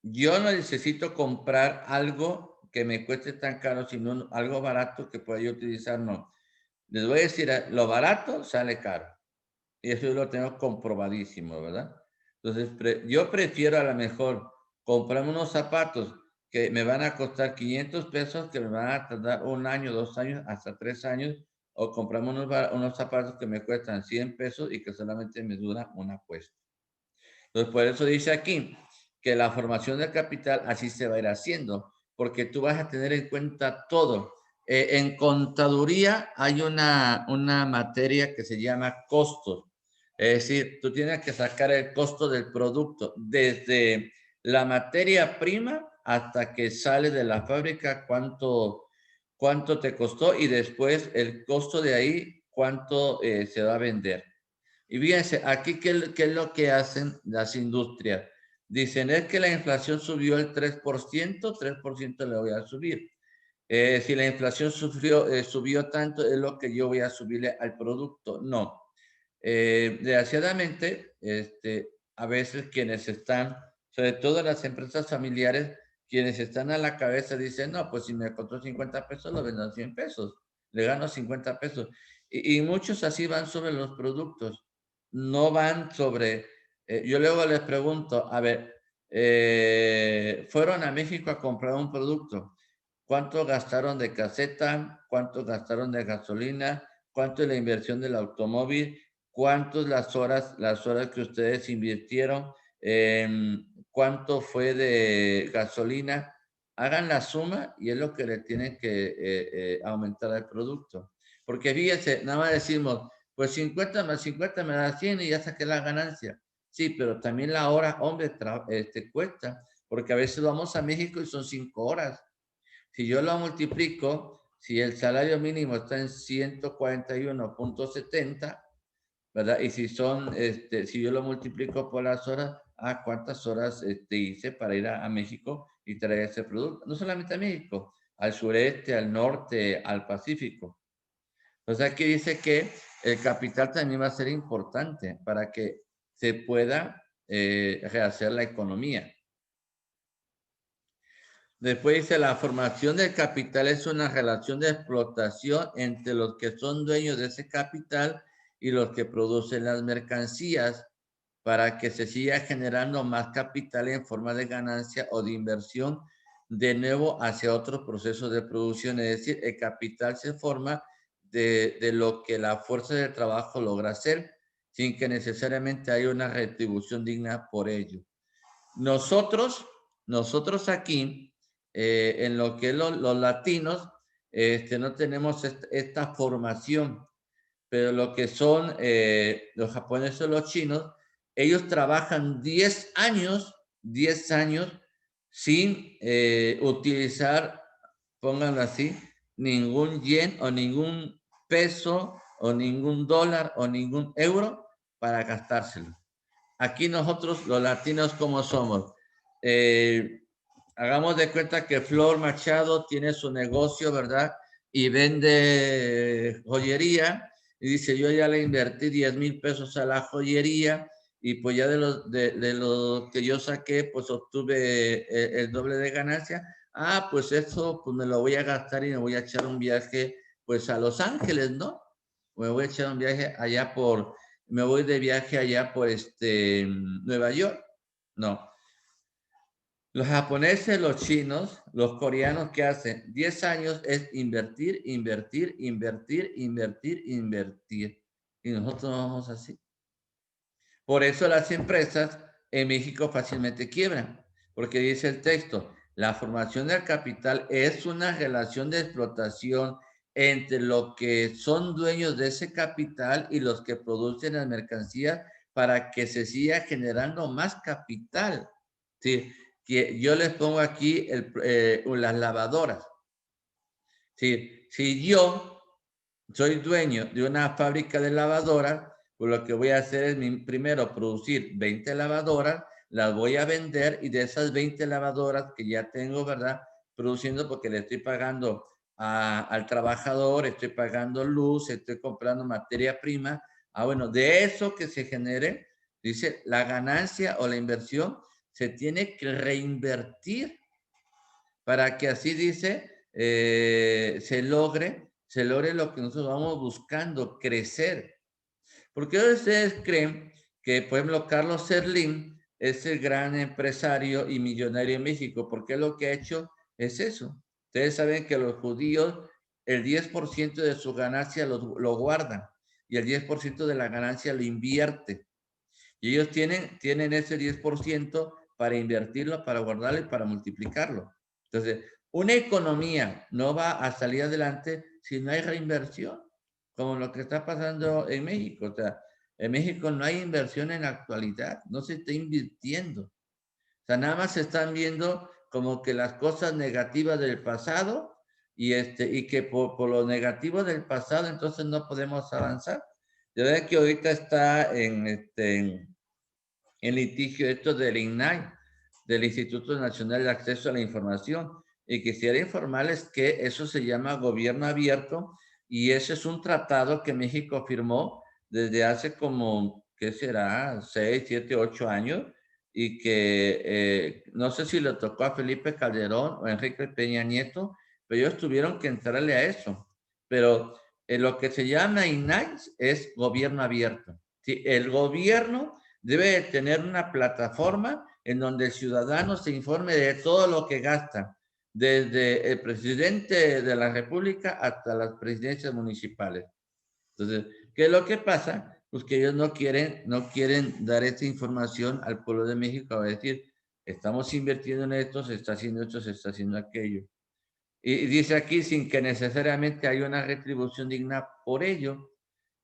Speaker 1: yo no necesito comprar algo que me cueste tan caro, sino algo barato que pueda yo utilizar, no. Les voy a decir, lo barato sale caro. Y eso yo lo tengo comprobadísimo, ¿verdad? Entonces, yo prefiero a lo mejor comprarme unos zapatos que me van a costar 500 pesos, que me van a tardar 1 año, 2 años, hasta 3 años, o comprarme unos zapatos que me cuestan 100 pesos y que solamente me dura una puesta. Entonces, por eso dice aquí que la formación del capital así se va a ir haciendo, porque tú vas a tener en cuenta todo. En contaduría hay una materia que se llama costos. Es decir, tú tienes que sacar el costo del producto desde la materia prima hasta que sale de la fábrica, cuánto te costó y después el costo de ahí, cuánto se va a vender. Y fíjense, aquí, ¿qué es lo que hacen las industrias? Dicen, es que la inflación subió el 3%, 3% le voy a subir. Si la inflación subió tanto, es lo que yo voy a subirle al producto. No. Desgraciadamente, a veces quienes están, sobre todo las empresas familiares, quienes están a la cabeza dicen, no, pues si me costó 50 pesos, lo vendo a 100 pesos. Le gano 50 pesos. Y muchos así van sobre los productos. No van sobre... yo luego les pregunto, a ver, fueron a México a comprar un producto. ¿Cuánto gastaron de caseta? ¿Cuánto gastaron de gasolina? ¿Cuánto es la inversión del automóvil? ¿Cuántas las horas que ustedes invirtieron? ¿Cuánto fue de gasolina? Hagan la suma y es lo que le tienen que aumentar al producto. Porque fíjense, nada más decimos, pues 50 más 50 me da 100 y ya saqué la ganancia. Sí, pero también la hora, hombre, cuesta, porque a veces vamos a México y son 5 horas. Si yo lo multiplico, si el salario mínimo está en 141.70, ¿verdad? Y si son, si yo lo multiplico por las horas, ¿cuántas horas hice para ir a México y traer ese producto? No solamente a México, al sureste, al norte, al Pacífico. Entonces aquí dice que el capital también va a ser importante para que se pueda rehacer la economía. Después dice, la formación del capital es una relación de explotación entre los que son dueños de ese capital y los que producen las mercancías para que se siga generando más capital en forma de ganancia o de inversión de nuevo hacia otro proceso de producción. Es decir, el capital se forma de lo que la fuerza de trabajo logra hacer sin que necesariamente haya una retribución digna por ello. Nosotros aquí, en lo que es los latinos, no tenemos esta formación, pero lo que son los japoneses o los chinos, ellos trabajan 10 años sin utilizar, pónganlo así, ningún yen o ningún peso o ningún dólar o ningún euro para gastárselo. Aquí nosotros, los latinos, ¿cómo somos? Hagamos de cuenta que Flor Machado tiene su negocio, ¿verdad? Y vende joyería y dice, yo ya le invertí 10,000 pesos a la joyería y pues ya de lo que yo saqué, pues obtuve el doble de ganancia. Pues eso, pues me lo voy a gastar y me voy a echar un viaje, pues a Los Ángeles, ¿no? Me voy a echar un viaje allá me voy de viaje allá por Nueva York. No. Los japoneses, los chinos, los coreanos, ¿qué hacen? 10 años es invertir, invertir, invertir, invertir, invertir. Y nosotros no vamos así. Por eso las empresas en México fácilmente quiebran, porque dice el texto, La formación del capital es una relación de explotación entre los que son dueños de ese capital y los que producen las mercancías para que se siga generando más capital. Sí, que yo les pongo aquí las lavadoras. Sí, si yo soy dueño de una fábrica de lavadoras, pues lo que voy a hacer es primero producir 20 lavadoras, las voy a vender y de esas 20 lavadoras que ya tengo, ¿verdad? Produciendo porque le estoy pagando al trabajador, estoy pagando luz, estoy comprando materia prima. Bueno, de eso que se genere, dice, la ganancia o la inversión se tiene que reinvertir para que así dice, se logre lo que nosotros vamos buscando, crecer. Porque ustedes creen que, por ejemplo, Carlos Slim es el gran empresario y millonario en México, porque lo que ha hecho es eso. Ustedes saben que los judíos, el 10% de su ganancia lo guardan y el 10% de la ganancia lo invierte. Y ellos tienen ese 10% para invertirlo, para guardarlo y para multiplicarlo. Entonces, una economía no va a salir adelante si no hay reinversión, como lo que está pasando en México. O sea, en México no hay inversión en la actualidad, no se está invirtiendo. O sea, nada más se están viendo como que las cosas negativas del pasado y que por lo negativo del pasado entonces no podemos avanzar. De verdad que ahorita está en litigio esto del INAI, del Instituto Nacional de Acceso a la Información. Y quisiera informarles que eso se llama gobierno abierto y ese es un tratado que México firmó desde hace como, ¿qué será? 6, 7, 8 años y que no sé si le tocó a Felipe Calderón o Enrique Peña Nieto, pero ellos tuvieron que entrarle a eso. Pero lo que se llama INAI es gobierno abierto. ¿Sí? El gobierno debe tener una plataforma en donde el ciudadano se informe de todo lo que gasta, desde el presidente de la República hasta las presidencias municipales. Entonces, ¿qué es lo que pasa? Pues que ellos no quieren dar esta información al pueblo de México, a decir, estamos invirtiendo en esto, se está haciendo esto, se está haciendo aquello. Y dice aquí, sin que necesariamente haya una retribución digna por ello.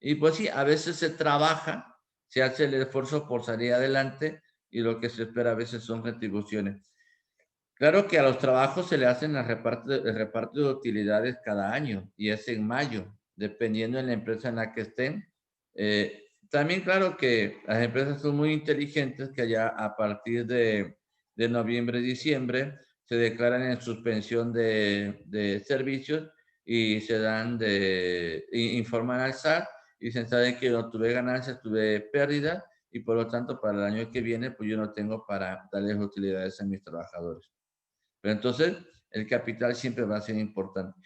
Speaker 1: Y pues sí, a veces se trabaja, se hace el esfuerzo por salir adelante y lo que se espera a veces son retribuciones. Claro que a los trabajos se le hacen el reparto de utilidades cada año y es en mayo, dependiendo de la empresa en la que estén. También claro que las empresas son muy inteligentes que ya a partir de noviembre, diciembre, se declaran en suspensión de servicios y se dan informan al SAT y dicen, saben que yo tuve ganancias, tuve pérdida y por lo tanto para el año que viene pues yo no tengo para darles utilidades a mis trabajadores. Pero entonces el capital siempre va a ser importante.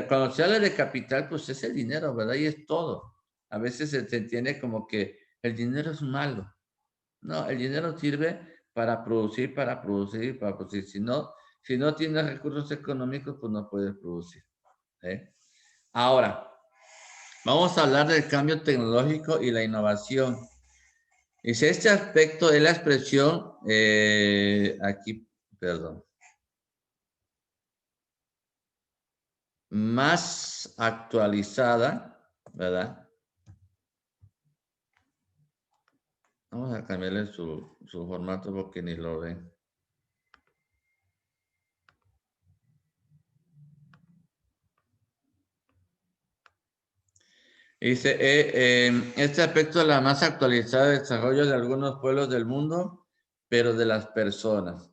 Speaker 1: Cuando se habla de capital, pues es el dinero, ¿verdad? Y es todo. A veces se entiende como que el dinero es malo. No, el dinero sirve para producir, para producir, para producir. Si no tienes recursos económicos, pues no puedes producir. ¿Eh? Ahora, vamos a hablar del cambio tecnológico y la innovación. Dice, este aspecto de la expresión, aquí, perdón, más actualizada, ¿verdad? Vamos a cambiarle su formato porque ni lo ven. Dice, este aspecto es la más actualizada de desarrollo de algunos pueblos del mundo, pero de las personas.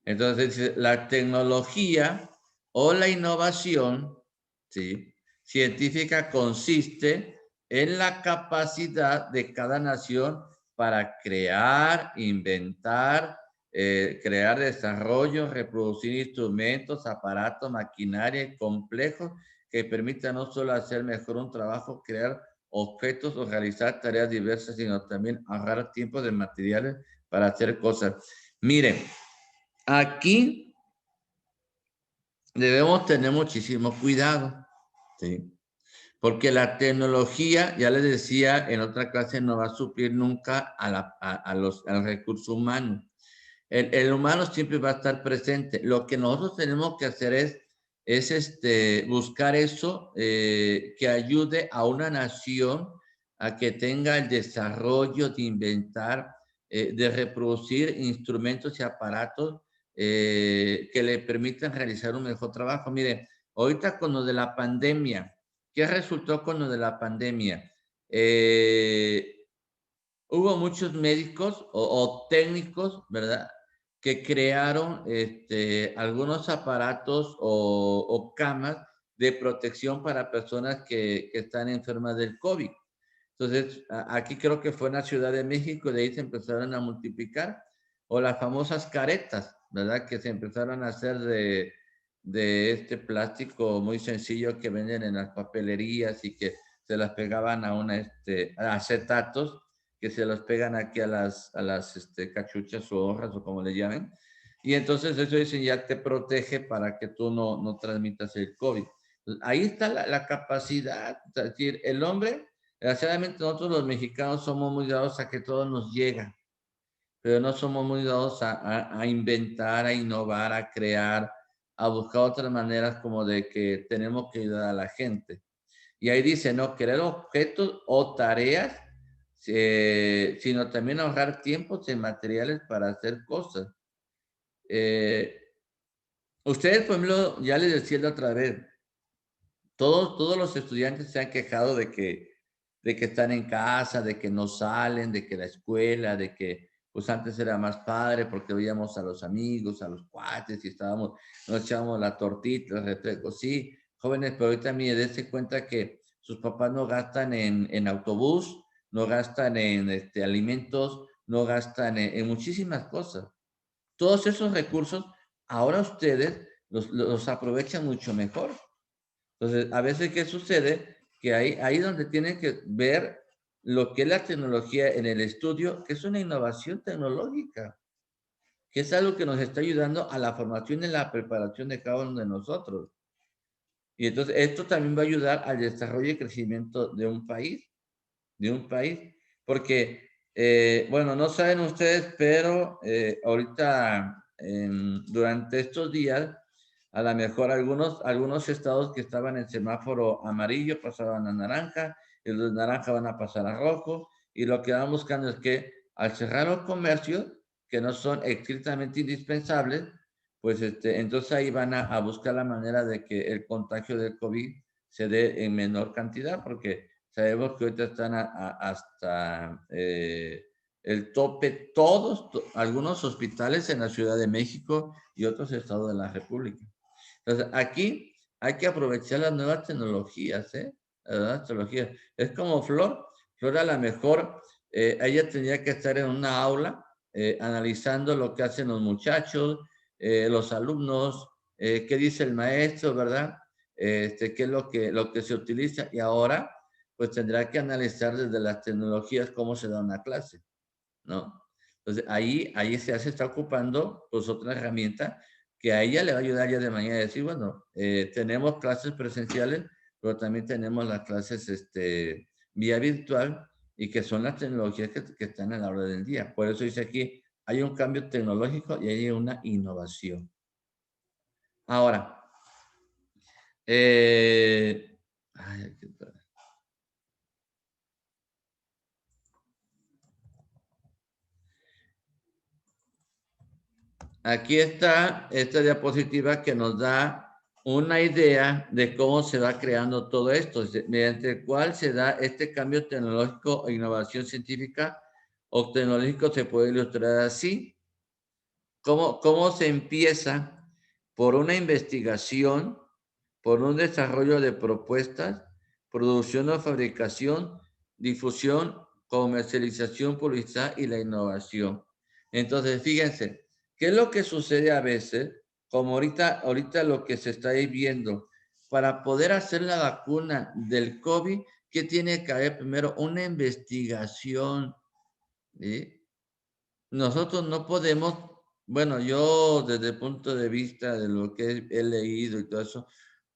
Speaker 1: Entonces, dice, la tecnología o la innovación, ¿sí?, científica consiste en la capacidad de cada nación para crear, inventar, crear desarrollo, reproducir instrumentos, aparatos, maquinaria complejos que permitan no solo hacer mejor un trabajo, crear objetos o realizar tareas diversas, sino también ahorrar tiempo de materiales para hacer cosas. Miren, aquí debemos tener muchísimo cuidado, ¿sí? Porque la tecnología, ya les decía en otra clase, no va a suplir nunca al recurso humano. El humano siempre va a estar presente. Lo que nosotros tenemos que hacer es buscar eso que ayude a una nación a que tenga el desarrollo de inventar, de reproducir instrumentos y aparatos que le permitan realizar un mejor trabajo. Mire, ahorita con lo de la pandemia, ¿qué resultó con lo de la pandemia? Hubo muchos médicos o técnicos, ¿verdad? Que crearon algunos aparatos o camas de protección para personas que están enfermas del COVID. Entonces, aquí creo que fue en la Ciudad de México, de ahí se empezaron a multiplicar, o las famosas caretas, ¿verdad? Que se empezaron a hacer de este plástico muy sencillo que venden en las papelerías y que se las pegaban a acetatos, que se los pegan aquí a las cachuchas o hojas o como le llamen. Y entonces eso dicen ya te protege para que tú no transmitas el COVID. Ahí está la capacidad, es decir, el hombre. Desgraciadamente nosotros los mexicanos somos muy dados a que todo nos llega, pero no somos muy dados a inventar, a innovar, a crear, a buscar otras maneras como de que tenemos que ayudar a la gente. Y ahí dice, no crear objetos o tareas, sino también ahorrar tiempos y materiales para hacer cosas. Ustedes, por ejemplo, ya les decía la otra vez, todos los estudiantes se han quejado de que están en casa, de que no salen, de que la escuela, de que pues antes era más padre porque veíamos a los amigos, a los cuates y nos echábamos la tortita, el refresco. Sí, jóvenes, pero ahorita mire, dense cuenta que sus papás no gastan en autobús, no gastan en alimentos, no gastan en muchísimas cosas. Todos esos recursos, ahora ustedes los aprovechan mucho mejor. Entonces, a veces, ¿qué sucede? Que ahí donde tienen que ver lo que es la tecnología en el estudio, que es una innovación tecnológica, que es algo que nos está ayudando a la formación y la preparación de cada uno de nosotros. Y entonces, esto también va a ayudar al desarrollo y crecimiento de un país, porque, bueno, no saben ustedes, pero ahorita, durante estos días, a lo mejor algunos estados que estaban en semáforo amarillo pasaban a naranja, y los naranja van a pasar a rojo, y lo que van buscando es que al cerrar los comercios, que no son estrictamente indispensables, pues entonces ahí van a buscar la manera de que el contagio del COVID se dé en menor cantidad, porque sabemos que ahorita están hasta el tope algunos hospitales en la Ciudad de México y otros estados de la República. Entonces, aquí hay que aprovechar las nuevas tecnologías, ¿eh? Las nuevas tecnologías. Es como Flor. Flor a lo mejor, ella tendría que estar en una aula analizando lo que hacen los muchachos, los alumnos, qué dice el maestro, ¿verdad? Qué es lo que se utiliza. Y ahora, pues tendrá que analizar desde las tecnologías cómo se da una clase, ¿no? Entonces, ahí se está ocupando, pues, otra herramienta que a ella le va a ayudar ya de mañana a decir, bueno, tenemos clases presenciales, pero también tenemos las clases vía virtual y que son las tecnologías que están a la hora del día. Por eso dice aquí, hay un cambio tecnológico y hay una innovación. Ahora, ay, aquí está. Aquí está esta diapositiva que nos da una idea de cómo se va creando todo esto, mediante el cual se da este cambio tecnológico e innovación científica o tecnológico. Se puede ilustrar así. ¿Cómo se empieza por una investigación, por un desarrollo de propuestas, producción o fabricación, difusión, comercialización, publicidad y la innovación? Entonces, fíjense, ¿qué es lo que sucede a veces? Como ahorita lo que se está viendo, para poder hacer la vacuna del COVID, ¿qué tiene que haber primero? Una investigación, ¿sí? Nosotros no podemos, bueno, yo desde el punto de vista de lo que he leído y todo eso,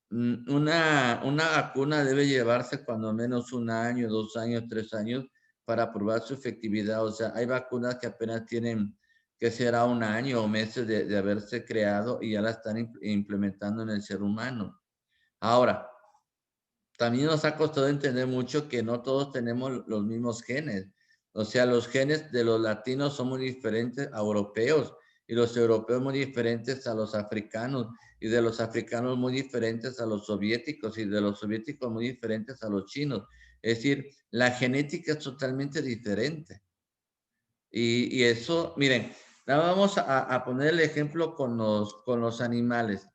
Speaker 1: una vacuna debe llevarse cuando menos 1 año, 2 años, 3 años para probar su efectividad. O sea, hay vacunas que apenas tienen, que será un año o meses de haberse creado y ya la están implementando en el ser humano. Ahora, también nos ha costado entender mucho que no todos tenemos los mismos genes. O sea, los genes de los latinos son muy diferentes a europeos y los europeos muy diferentes a los africanos y de los africanos muy diferentes a los soviéticos y de los soviéticos muy diferentes a los chinos. Es decir, la genética es totalmente diferente. Y eso, miren, vamos a poner el ejemplo con los animales.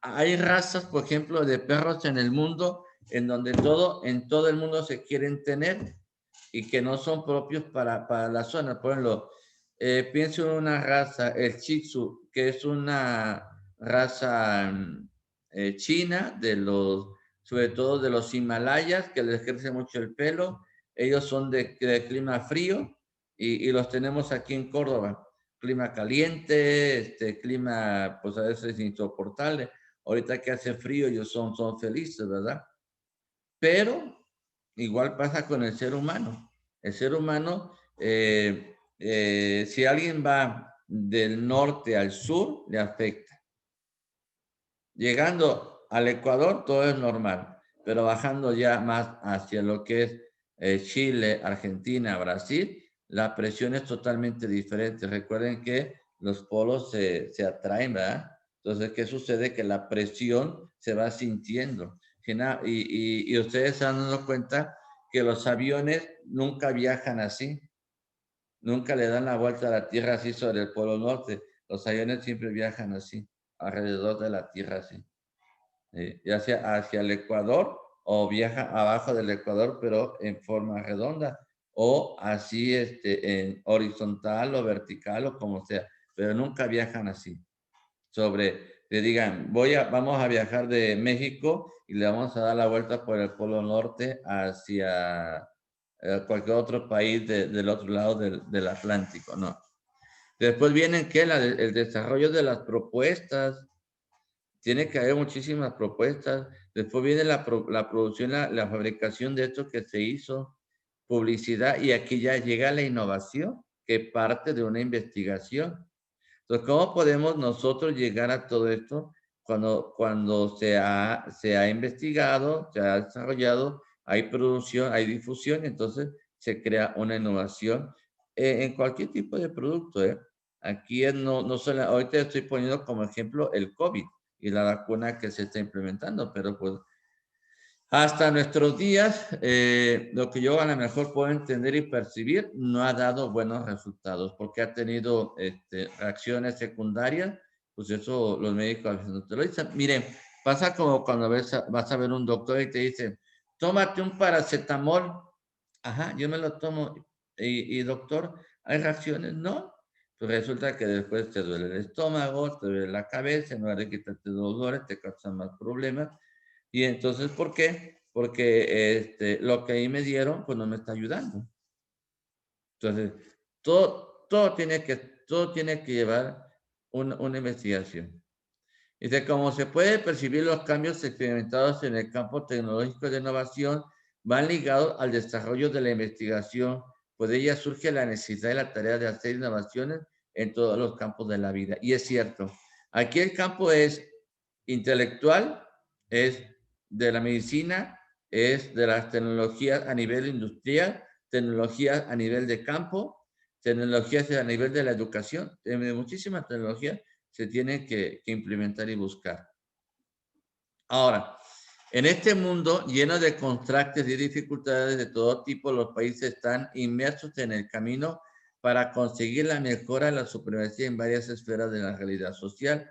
Speaker 1: Hay razas, por ejemplo, de perros en el mundo en donde en todo el mundo se quieren tener y que no son propios para la zona. Por ejemplo, pienso en una raza, el Shih Tzu, que es una raza china, sobre todo de los Himalayas, que les crece mucho el pelo. Ellos son de clima frío y los tenemos aquí en Córdoba. Clima caliente, clima pues a veces insoportable. Ahorita que hace frío ellos son felices, ¿verdad? Pero igual pasa con el ser humano. El ser humano, si alguien va del norte al sur, le afecta. Llegando al Ecuador, todo es normal, pero bajando ya más hacia lo que es Chile, Argentina, Brasil, la presión es totalmente diferente. Recuerden que los polos se atraen, ¿verdad? Entonces, ¿qué sucede? Que la presión se va sintiendo. Y ustedes se han dado cuenta que los aviones nunca viajan así, nunca le dan la vuelta a la Tierra así sobre el Polo Norte. Los aviones siempre viajan así, alrededor de la Tierra así. Ya sea hacia el Ecuador o viaja abajo del Ecuador, pero en forma redonda, o así en horizontal o vertical o como sea, pero nunca viajan así. Le digan, vamos a viajar de México y le vamos a dar la vuelta por el Polo Norte hacia cualquier otro país del otro lado del Atlántico, no. Después viene el desarrollo de las propuestas. Tiene que haber muchísimas propuestas. Después viene la producción, la fabricación de esto que se hizo, publicidad, y aquí ya llega la innovación, que parte de una investigación. Entonces, ¿cómo podemos nosotros llegar a todo esto cuando se ha investigado, se ha desarrollado, hay producción, hay difusión, entonces se crea una innovación en cualquier tipo de producto, ¿eh? Aquí no solo, ahorita estoy poniendo como ejemplo el COVID y la vacuna que se está implementando, pero pues hasta nuestros días, lo que yo a lo mejor puedo entender y percibir no ha dado buenos resultados porque ha tenido reacciones secundarias, pues eso los médicos a veces no te lo dicen. Miren, pasa como cuando vas a ver un doctor y te dice, tómate un paracetamol. Ajá, yo me lo tomo. Y doctor, ¿hay reacciones? No. Pues resulta que después te duele el estómago, te duele la cabeza, en lugar de quitarte dolores, te causan más problemas. Y entonces, ¿por qué? Porque lo que ahí me dieron, pues no me está ayudando. Entonces, todo tiene que llevar una investigación. Dice, como se puede percibir, los cambios experimentados en el campo tecnológico de innovación van ligados al desarrollo de la investigación, pues de ella surge la necesidad y la tarea de hacer innovaciones en todos los campos de la vida. Y es cierto, aquí el campo es intelectual, es de la medicina, es de las tecnologías a nivel industrial, tecnologías a nivel de campo, tecnologías a nivel de la educación, de muchísimas tecnologías se tienen que implementar y buscar. Ahora, en este mundo lleno de contrastes y dificultades de todo tipo, los países están inmersos en el camino para conseguir la mejora de la supremacía en varias esferas de la realidad social.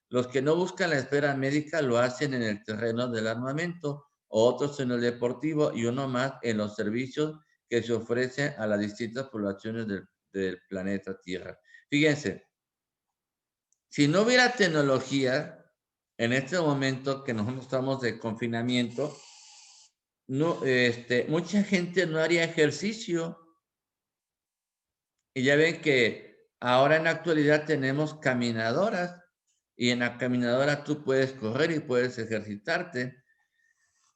Speaker 1: Los que no buscan la esfera médica lo hacen en el terreno del armamento, otros en el deportivo y uno más en los servicios que se ofrecen a las distintas poblaciones del planeta Tierra. Fíjense, si no hubiera tecnología en este momento que nosotros estamos de confinamiento, mucha gente no haría ejercicio. Y ya ven que ahora en la actualidad tenemos caminadoras y en la caminadora tú puedes correr y puedes ejercitarte.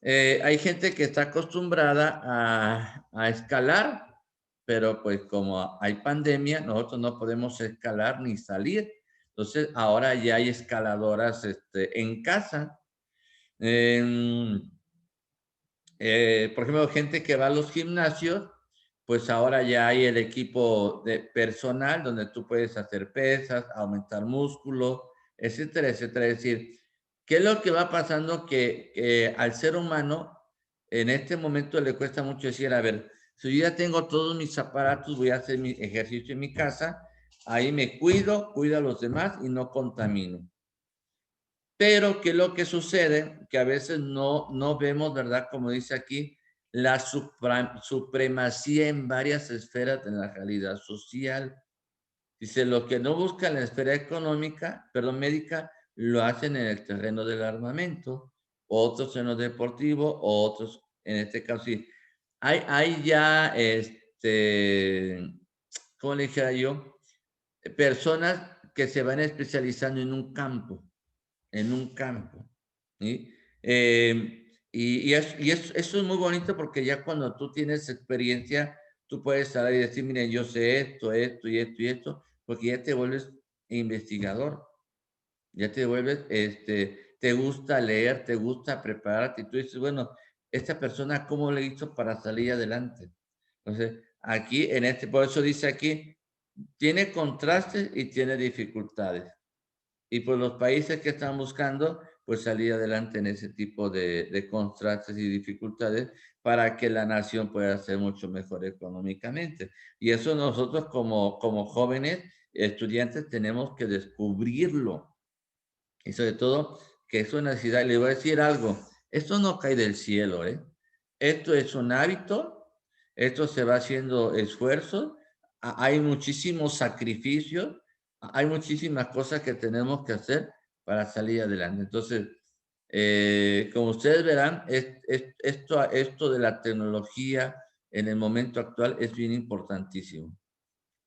Speaker 1: Hay gente que está acostumbrada a escalar pero pues como hay pandemia, nosotros no podemos escalar ni salir. Entonces, ahora ya hay escaladoras en casa. Por ejemplo, gente que va a los gimnasios, pues ahora ya hay el equipo de personal donde tú puedes hacer pesas, aumentar músculo, etcétera, etcétera. Es decir, ¿qué es lo que va pasando? Que al ser humano en este momento le cuesta mucho decir, a ver, si yo ya tengo todos mis aparatos, voy a hacer mi ejercicio en mi casa, ahí me cuido a los demás y no contamino. Pero, ¿qué es lo que sucede? Que a veces no vemos, ¿verdad? Como dice aquí, la supremacía en varias esferas de la realidad social. Dice, lo que no busca en la esfera económica, perdón, médica, lo hacen en el terreno del armamento, otros en lo deportivo, otros, en este caso, sí. Hay ya, ¿cómo le dijera yo? Personas que se van especializando en un campo, ¿sí? Eso es muy bonito porque ya cuando tú tienes experiencia, tú puedes saber y decir, miren, yo sé esto, esto y esto y esto, porque ya te vuelves investigador, ya te vuelves, te gusta leer, te gusta prepararte, y tú dices, bueno, esta persona, ¿cómo le hizo para salir adelante? Entonces, aquí, por eso dice aquí, tiene contrastes y tiene dificultades. Y pues los países que están buscando, pues salir adelante en ese tipo de contrastes y dificultades para que la nación pueda ser mucho mejor económicamente. Y eso nosotros como jóvenes estudiantes tenemos que descubrirlo. Y sobre todo que es una necesidad. Le voy a decir algo, esto no cae del cielo, ¿eh? Esto es un hábito, esto se va haciendo esfuerzo, hay muchísimos sacrificios, hay muchísimas cosas que tenemos que hacer para salir adelante. Entonces, como ustedes verán, esto de la tecnología en el momento actual es bien importantísimo.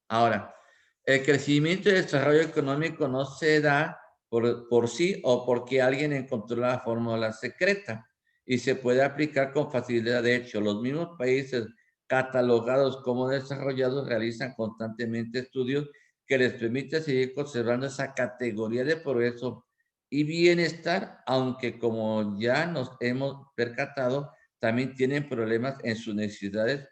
Speaker 1: Ahora, el crecimiento y desarrollo económico no se da por sí o porque alguien encontró la fórmula secreta y se puede aplicar con facilidad. De hecho, los mismos países catalogados como desarrollados realizan constantemente estudios que les permiten seguir conservando esa categoría de progreso y bienestar, aunque como ya nos hemos percatado, también tienen problemas en sus necesidades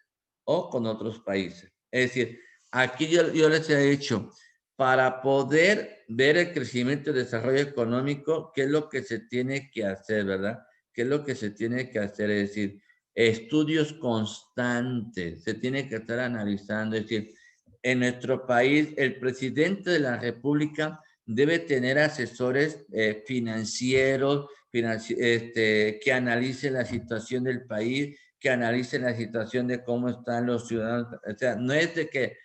Speaker 1: o con otros países. Es decir, aquí yo les he dicho, para poder ver el crecimiento y desarrollo económico, ¿qué es lo que se tiene que hacer, verdad? ¿Qué es lo que se tiene que hacer? Es decir, estudios constantes, se tiene que estar analizando, es decir, en nuestro país, el presidente de la República debe tener asesores financieros, que analicen la situación del país, que analicen la situación de cómo están los ciudadanos. O sea, no es de que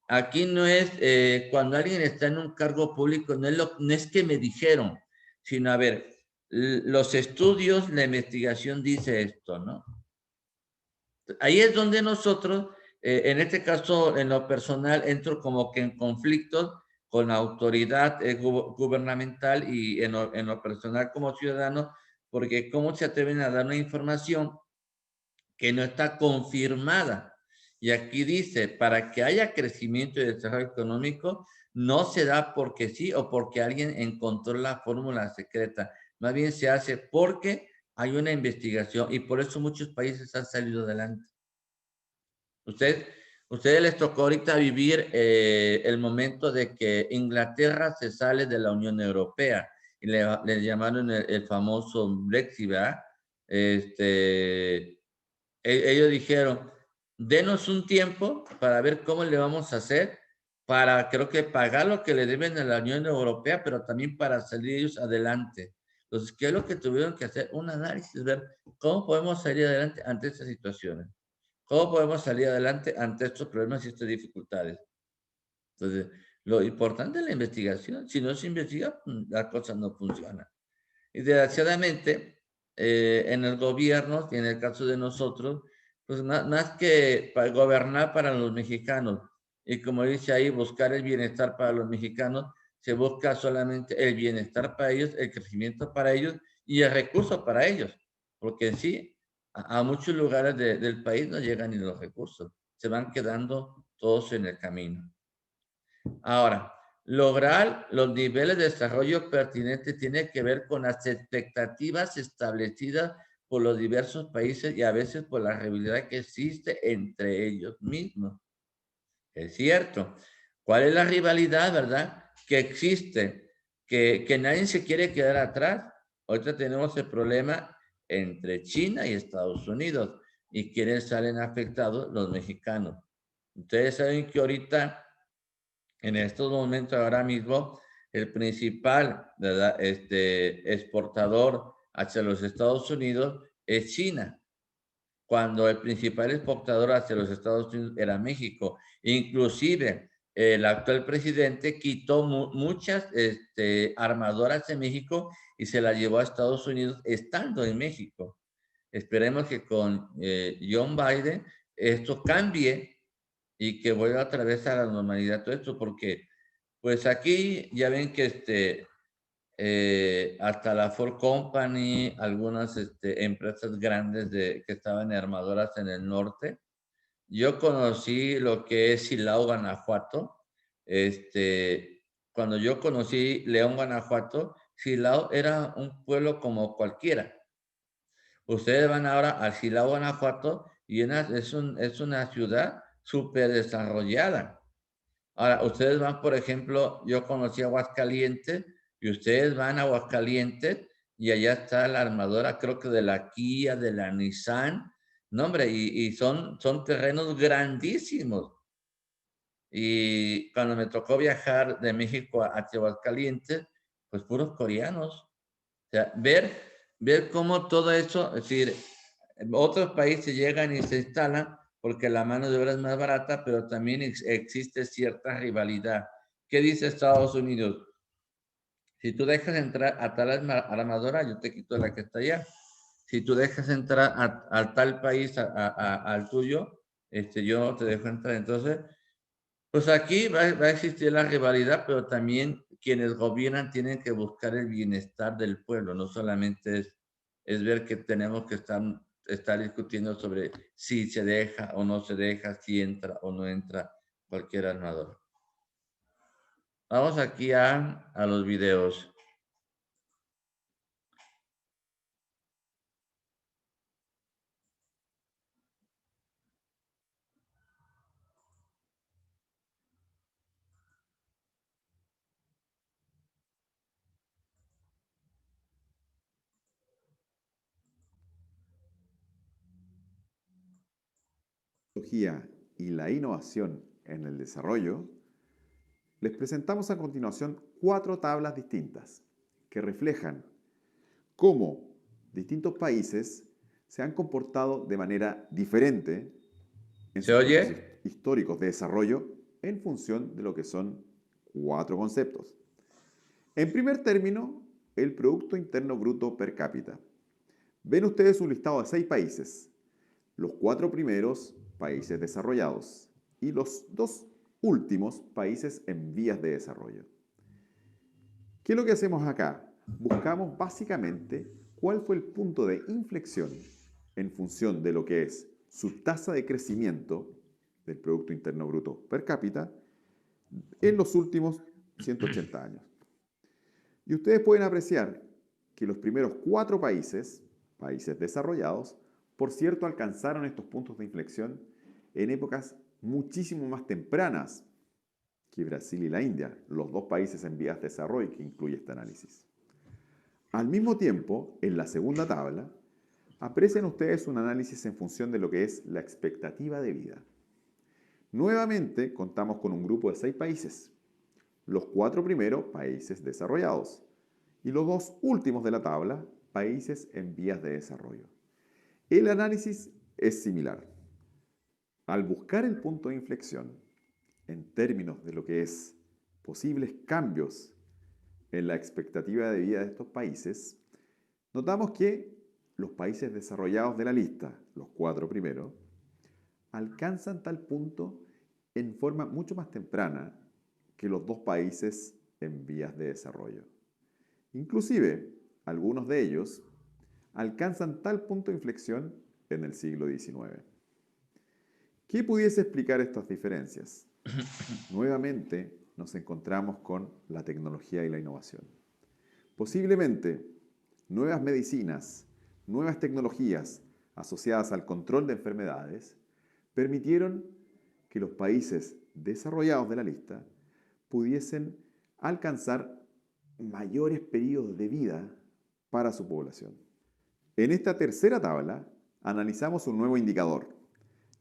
Speaker 1: aquí no es cuando alguien está en un cargo público, no es que me dijeron, sino a ver, los estudios, la investigación dice esto, ¿no? Ahí es donde nosotros, en este caso, en lo personal, entro como que en conflictos con la autoridad gubernamental y en lo personal como ciudadano, porque cómo se atreven a dar una información que no está confirmada. Y aquí dice, para que haya crecimiento y desarrollo económico, no se da porque sí o porque alguien encontró la fórmula secreta. Más bien se hace porque hay una investigación y por eso muchos países han salido adelante. Ustedes les tocó ahorita vivir el momento de que Inglaterra se sale de la Unión Europea y le llamaron el famoso Brexit, ¿verdad? Ellos dijeron, denos un tiempo para ver cómo le vamos a hacer para, creo que pagar lo que le deben a la Unión Europea, pero también para salir ellos adelante. Entonces, ¿qué es lo que tuvieron que hacer? Un análisis, ver cómo podemos salir adelante ante estas situaciones. ¿Cómo podemos salir adelante ante estos problemas y estas dificultades? Entonces, lo importante es la investigación. Si no se investiga, la cosa no funciona. Y desgraciadamente, en el gobierno, y en el caso de nosotros, pues más que para gobernar para los mexicanos, y como dice ahí, buscar el bienestar para los mexicanos, se busca solamente el bienestar para ellos, el crecimiento para ellos y el recurso para ellos, porque en sí, a muchos lugares del país no llegan ni los recursos. se van quedando todos en el camino. Ahora, lograr los niveles de desarrollo pertinentes tiene que ver con las expectativas establecidas por los diversos países y a veces por la rivalidad que existe entre ellos mismos. Es cierto. ¿Cuál es la rivalidad, verdad? Que existe, que nadie se quiere quedar atrás. Ahorita tenemos el problema entre China y Estados Unidos. ¿Y quiénes salen afectados? Los mexicanos. Ustedes saben que ahorita, en estos momentos, ahora mismo, el principal, ¿verdad? Exportador hacia los Estados Unidos es China, cuando el principal exportador hacia los Estados Unidos era México. Inclusive, el actual presidente quitó muchas armadoras de México y se las llevó a Estados Unidos estando en México. Esperemos que con John Biden esto cambie y que vuelva otra vez a la normalidad todo esto, porque pues aquí ya ven que hasta la Ford Company, algunas empresas grandes que estaban en armadoras en el norte. Yo conocí lo que es Silao, Guanajuato. Cuando yo conocí León, Guanajuato, Silao era un pueblo como cualquiera. Ustedes van ahora al Silao, Guanajuato, y es una ciudad súper desarrollada. Ahora, ustedes van, por ejemplo, yo conocí Aguascalientes, y ustedes van a Aguascalientes, y allá está la armadora, creo que de la Kia, de la Nissan. No, hombre, y son terrenos grandísimos. Y cuando me tocó viajar de México hacia Aguascalientes, pues puros coreanos. O sea, ver cómo todo eso, es decir, otros países llegan y se instalan porque la mano de obra es más barata, pero también existe cierta rivalidad. ¿Qué dice Estados Unidos? Si tú dejas entrar a tal armadora, yo te quito la que está allá. Si tú dejas entrar a tal país, al tuyo, yo no te dejo entrar. Entonces, pues aquí va a existir la rivalidad, pero también quienes gobiernan tienen que buscar el bienestar del pueblo, no solamente es ver que tenemos que estar discutiendo sobre si se deja o no se deja, si entra o no entra cualquier armador. Vamos aquí a los videos.
Speaker 3: Y la innovación en el desarrollo, les presentamos a continuación 4 tablas distintas que reflejan cómo distintos países se han comportado de manera diferente en
Speaker 1: ¿Se
Speaker 3: sus procesos
Speaker 1: oye?
Speaker 3: históricos de desarrollo en función de lo que son 4 conceptos. En primer término, el Producto Interno Bruto per cápita. Ven ustedes un listado de 6 países. Los 4 primeros, países desarrollados, y los 2 últimos, países en vías de desarrollo. ¿Qué es lo que hacemos acá? Buscamos básicamente cuál fue el punto de inflexión en función de lo que es su tasa de crecimiento del Producto Interno Bruto per cápita en los últimos 180 años. Y ustedes pueden apreciar que los primeros 4 países, países desarrollados, por cierto, alcanzaron estos puntos de inflexión en épocas muchísimo más tempranas que Brasil y la India, los 2 países en vías de desarrollo que incluye este análisis. Al mismo tiempo, en la segunda tabla, aprecian ustedes un análisis en función de lo que es la expectativa de vida. Nuevamente, contamos con un grupo de 6 países. Los 4 primeros, países desarrollados. Y los 2 últimos de la tabla, países en vías de desarrollo. El análisis es similar. Al buscar el punto de inflexión, en términos de lo que es posibles cambios en la expectativa de vida de estos países, notamos que los países desarrollados de la lista, los 4 primeros, alcanzan tal punto en forma mucho más temprana que los 2 países en vías de desarrollo. Inclusive, algunos de ellos alcanzan tal punto de inflexión en el siglo XIX. ¿Qué pudiese explicar estas diferencias? Nuevamente nos encontramos con la tecnología y la innovación. Posiblemente nuevas medicinas, nuevas tecnologías asociadas al control de enfermedades permitieron que los países desarrollados de la lista pudiesen alcanzar mayores periodos de vida para su población. En esta tercera tabla analizamos un nuevo indicador,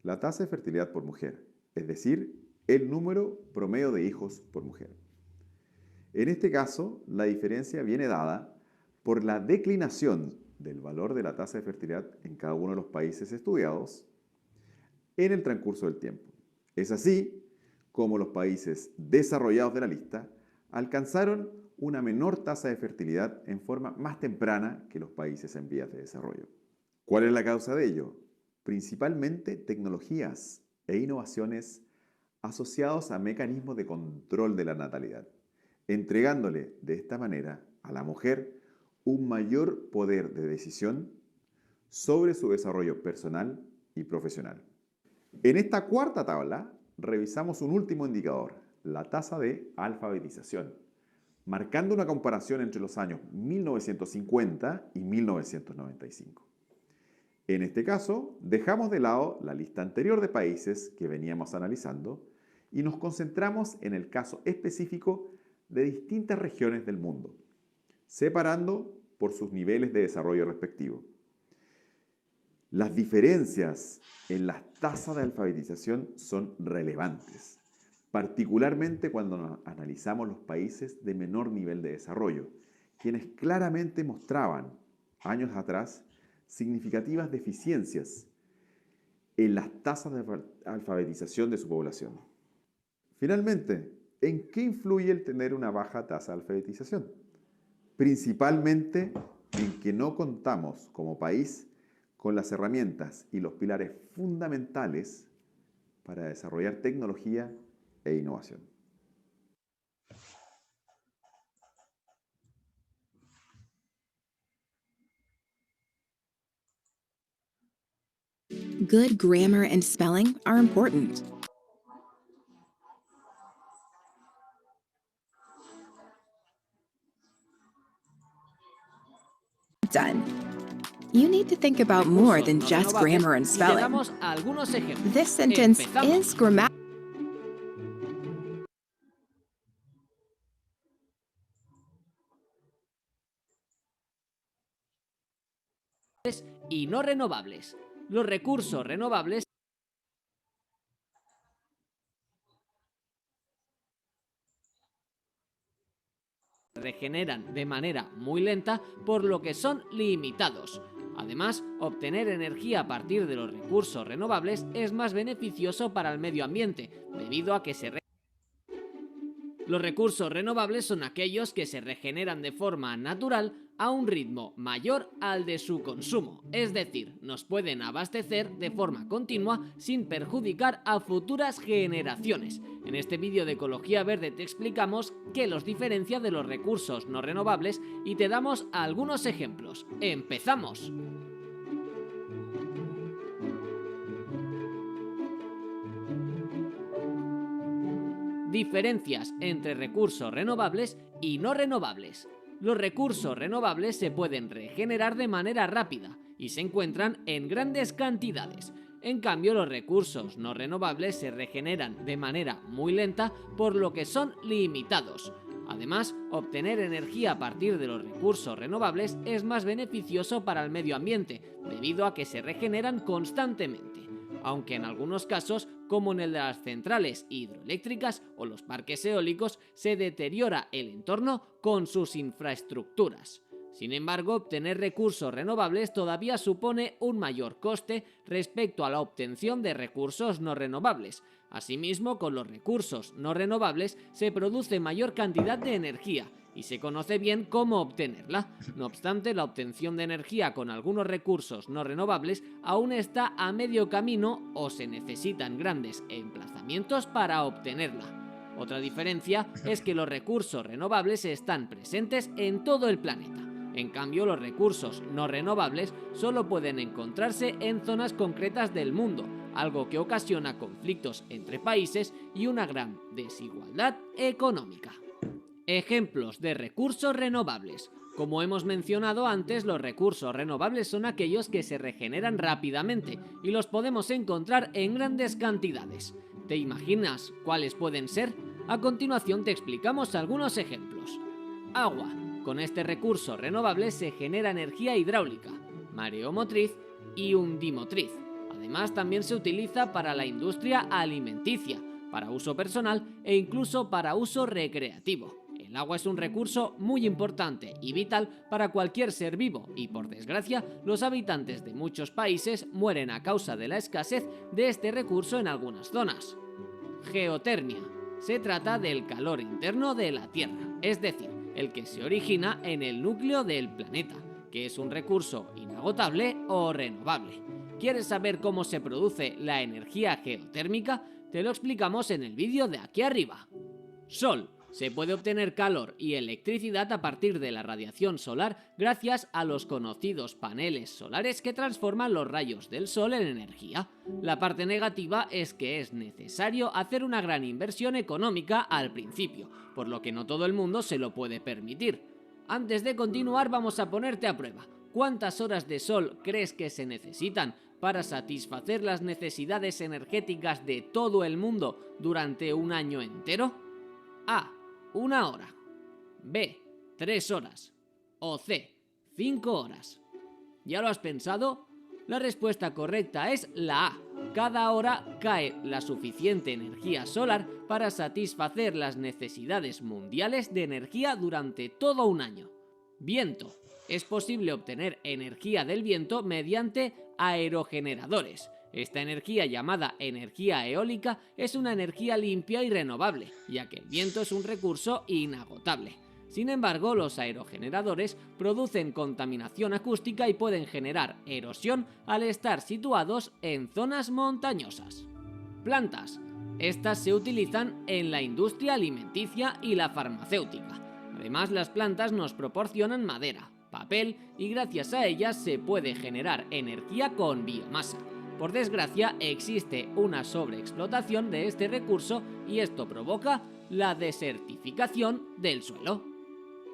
Speaker 3: la tasa de fertilidad por mujer, es decir, el número promedio de hijos por mujer. En este caso, la diferencia viene dada por la declinación del valor de la tasa de fertilidad en cada uno de los países estudiados en el transcurso del tiempo. Es así como los países desarrollados de la lista alcanzaron una menor tasa de fertilidad en forma más temprana que los países en vías de desarrollo. ¿Cuál es la causa de ello? Principalmente tecnologías e innovaciones asociados a mecanismos de control de la natalidad, entregándole de esta manera a la mujer un mayor poder de decisión sobre su desarrollo personal y profesional. En esta cuarta tabla revisamos un último indicador, la tasa de alfabetización, marcando una comparación entre los años 1950 y 1995. En este caso, dejamos de lado la lista anterior de países que veníamos analizando y nos concentramos en el caso específico de distintas regiones del mundo, separando por sus niveles de desarrollo respectivo. Las diferencias en las tasas de alfabetización son relevantes, particularmente cuando analizamos los países de menor nivel de desarrollo, quienes claramente mostraban, años atrás, significativas deficiencias en las tasas de alfabetización de su población. Finalmente, ¿en qué influye el tener una baja tasa de alfabetización? Principalmente en que no contamos como país con las herramientas y los pilares fundamentales para desarrollar tecnología e innovación.
Speaker 4: Good grammar and spelling are important. Done. You need to think about more than just grammar and spelling. This sentence is grammatical.
Speaker 5: Y no renovables. Los recursos renovables se regeneran de manera muy lenta, por lo que son limitados. Además, obtener energía a partir de los recursos renovables es más beneficioso para el medio ambiente, debido a que los recursos renovables son aquellos que se regeneran de forma natural a un ritmo mayor al de su consumo, es decir, nos pueden abastecer de forma continua sin perjudicar a futuras generaciones. En este vídeo de Ecología Verde te explicamos qué los diferencia de los recursos no renovables y te damos algunos ejemplos. ¡Empezamos! Diferencias entre recursos renovables y no renovables. Los recursos renovables se pueden regenerar de manera rápida y se encuentran en grandes cantidades. En cambio, los recursos no renovables se regeneran de manera muy lenta, por lo que son limitados. Además, obtener energía a partir de los recursos renovables es más beneficioso para el medio ambiente, debido a que se regeneran constantemente, aunque en algunos casos, como en el de las centrales hidroeléctricas o los parques eólicos, se deteriora el entorno con sus infraestructuras. Sin embargo, obtener recursos renovables todavía supone un mayor coste respecto a la obtención de recursos no renovables. Asimismo, con los recursos no renovables se produce mayor cantidad de energía y se conoce bien cómo obtenerla. No obstante, la obtención de energía con algunos recursos no renovables aún está a medio camino o se necesitan grandes emplazamientos para obtenerla. Otra diferencia es que los recursos renovables están presentes en todo el planeta. En cambio, los recursos no renovables solo pueden encontrarse en zonas concretas del mundo, algo que ocasiona conflictos entre países y una gran desigualdad económica. Ejemplos de recursos renovables. Como hemos mencionado antes, los recursos renovables son aquellos que se regeneran rápidamente y los podemos encontrar en grandes cantidades. ¿Te imaginas cuáles pueden ser? A continuación te explicamos algunos ejemplos. Agua. Con este recurso renovable se genera energía hidráulica, mareomotriz y undimotriz. Además, también se utiliza para la industria alimenticia, para uso personal e incluso para uso recreativo. El agua es un recurso muy importante y vital para cualquier ser vivo y, por desgracia, los habitantes de muchos países mueren a causa de la escasez de este recurso en algunas zonas. Geotermia. Se trata del calor interno de la Tierra, es decir, el que se origina en el núcleo del planeta, que es un recurso inagotable o renovable. ¿Quieres saber cómo se produce la energía geotérmica? Te lo explicamos en el vídeo de aquí arriba. Sol. Se puede obtener calor y electricidad a partir de la radiación solar gracias a los conocidos paneles solares que transforman los rayos del sol en energía. La parte negativa es que es necesario hacer una gran inversión económica al principio, por lo que no todo el mundo se lo puede permitir. Antes de continuar, vamos a ponerte a prueba. ¿Cuántas horas de sol crees que se necesitan para satisfacer las necesidades energéticas de todo el mundo durante un año entero? A. 1 hora. B. 3 horas. O C. 5 horas. ¿Ya lo has pensado? La respuesta correcta es la A. Cada hora cae la suficiente energía solar para satisfacer las necesidades mundiales de energía durante todo un año. Viento. Es posible obtener energía del viento mediante aerogeneradores. Esta energía, llamada energía eólica, es una energía limpia y renovable, ya que el viento es un recurso inagotable. Sin embargo, los aerogeneradores producen contaminación acústica y pueden generar erosión al estar situados en zonas montañosas. Plantas. Estas se utilizan en la industria alimenticia y la farmacéutica. Además, las plantas nos proporcionan madera, papel y gracias a ellas se puede generar energía con biomasa. Por desgracia, existe una sobreexplotación de este recurso y esto provoca la desertificación del suelo.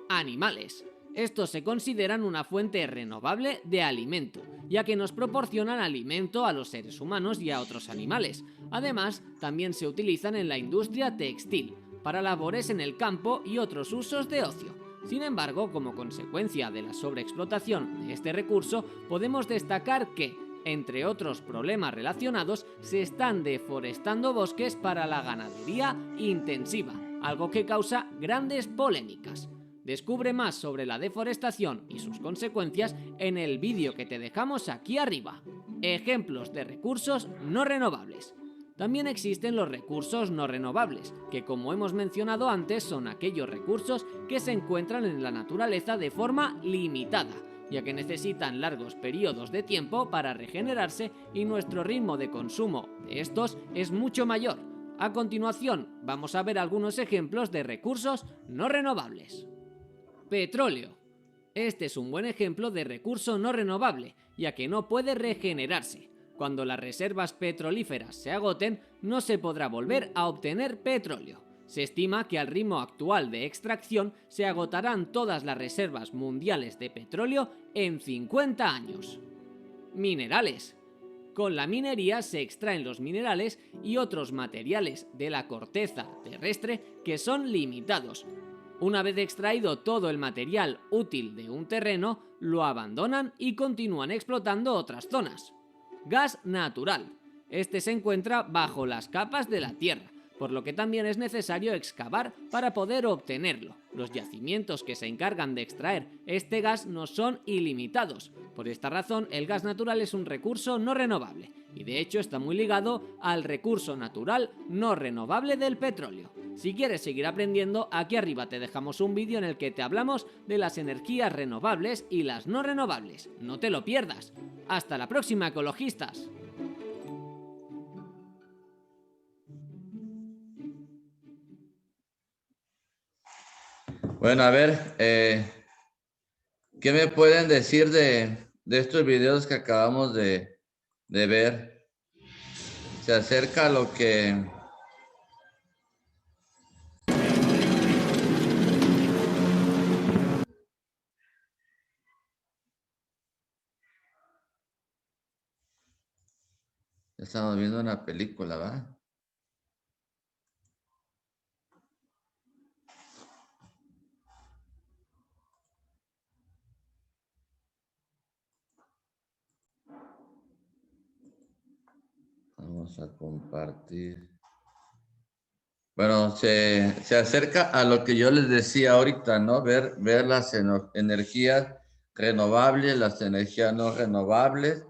Speaker 5: Animales. Estos se consideran una fuente renovable de alimento, ya que nos proporcionan alimento a los seres humanos y a otros animales. Además, también se utilizan en la industria textil, para labores en el campo y otros usos de ocio. Sin embargo, como consecuencia de la sobreexplotación de este recurso, podemos destacar que, entre otros problemas relacionados, se están deforestando bosques para la ganadería intensiva, algo que causa grandes polémicas. Descubre más sobre la deforestación y sus consecuencias en el vídeo que te dejamos aquí arriba. Ejemplos de recursos no renovables. También existen los recursos no renovables, que como hemos mencionado antes son aquellos recursos que se encuentran en la naturaleza de forma limitada, ya que necesitan largos periodos de tiempo para regenerarse y nuestro ritmo de consumo de estos es mucho mayor. A continuación, vamos a ver algunos ejemplos de recursos no renovables. Petróleo. Este es un buen ejemplo de recurso no renovable, ya que no puede regenerarse. Cuando las reservas petrolíferas se agoten, no se podrá volver a obtener petróleo. Se estima que al ritmo actual de extracción se agotarán todas las reservas mundiales de petróleo en 50 años. Minerales. Con la minería se extraen los minerales y otros materiales de la corteza terrestre que son limitados. Una vez extraído todo el material útil de un terreno, lo abandonan y continúan explotando otras zonas. Gas natural. Este se encuentra bajo las capas de la Tierra, por lo que también es necesario excavar para poder obtenerlo. Los yacimientos que se encargan de extraer este gas no son ilimitados. Por esta razón, el gas natural es un recurso no renovable, y de hecho está muy ligado al recurso natural no renovable del petróleo. Si quieres seguir aprendiendo, aquí arriba te dejamos un vídeo en el que te hablamos de las energías renovables y las no renovables. No te lo pierdas. ¡Hasta la próxima, ecologistas!
Speaker 1: Bueno, a ver, ¿qué me pueden decir de estos videos que acabamos de ver? se acerca a lo que... Estamos viendo una película, ¿va? Vamos a compartir. Bueno, se acerca a lo que yo les decía ahorita, ¿no? Ver las energías renovables, las energías no renovables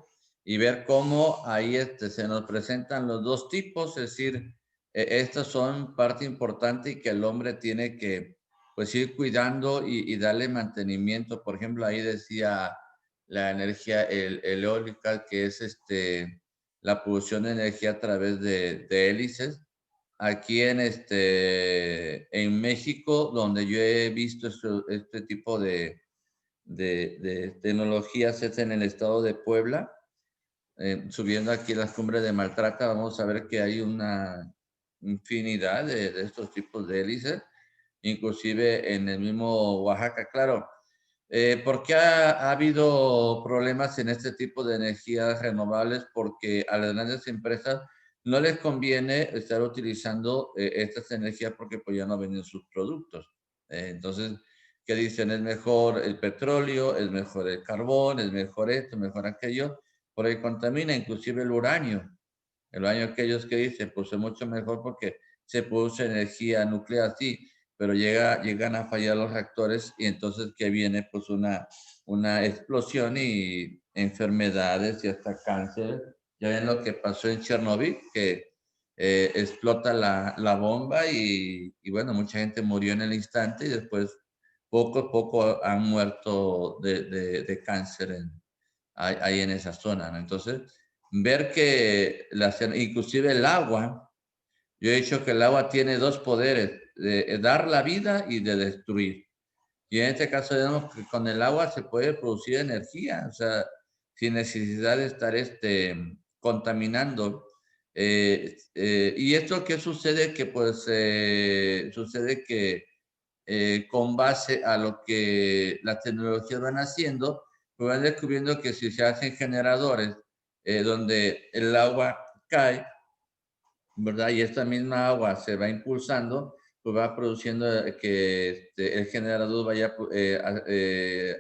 Speaker 1: y ver cómo ahí se nos presentan los dos tipos, es decir, estas son parte importante y que el hombre tiene que pues ir cuidando y darle mantenimiento. Por ejemplo, ahí decía la energía eólica, que es la producción de energía a través de hélices. Aquí en México, donde yo he visto este tipo de tecnologías, es en el estado de Puebla. Subiendo aquí las cumbres de Maltrata, vamos a ver que hay una infinidad de estos tipos de hélices, inclusive en el mismo Oaxaca. Claro, ¿por qué ha habido problemas en este tipo de energías renovables? Porque a las grandes empresas no les conviene estar utilizando estas energías porque pues ya no venden sus productos. Entonces, ¿qué dicen? Es mejor el petróleo, es mejor el carbón, es mejor esto, mejor aquello, porque contamina inclusive el uranio. El uranio, aquellos que dicen, pues es mucho mejor porque se produce energía nuclear, sí, pero llegan a fallar los reactores y entonces que viene pues una explosión y enfermedades y hasta cáncer. Ya ven lo que pasó en Chernobyl, que explota la bomba y bueno, mucha gente murió en el instante y después poco a poco han muerto de cáncer ahí en esa zona, ¿no? Entonces, ver que inclusive el agua, yo he dicho que el agua tiene dos poderes, de dar la vida y de destruir. Y en este caso vemos que con el agua se puede producir energía, o sea, sin necesidad de estar contaminando. ¿Y esto qué sucede? Que pues sucede que con base a lo que las tecnologías van haciendo, pues van descubriendo que si se hacen generadores donde el agua cae, ¿verdad? Y esta misma agua se va impulsando, pues va produciendo que el generador vaya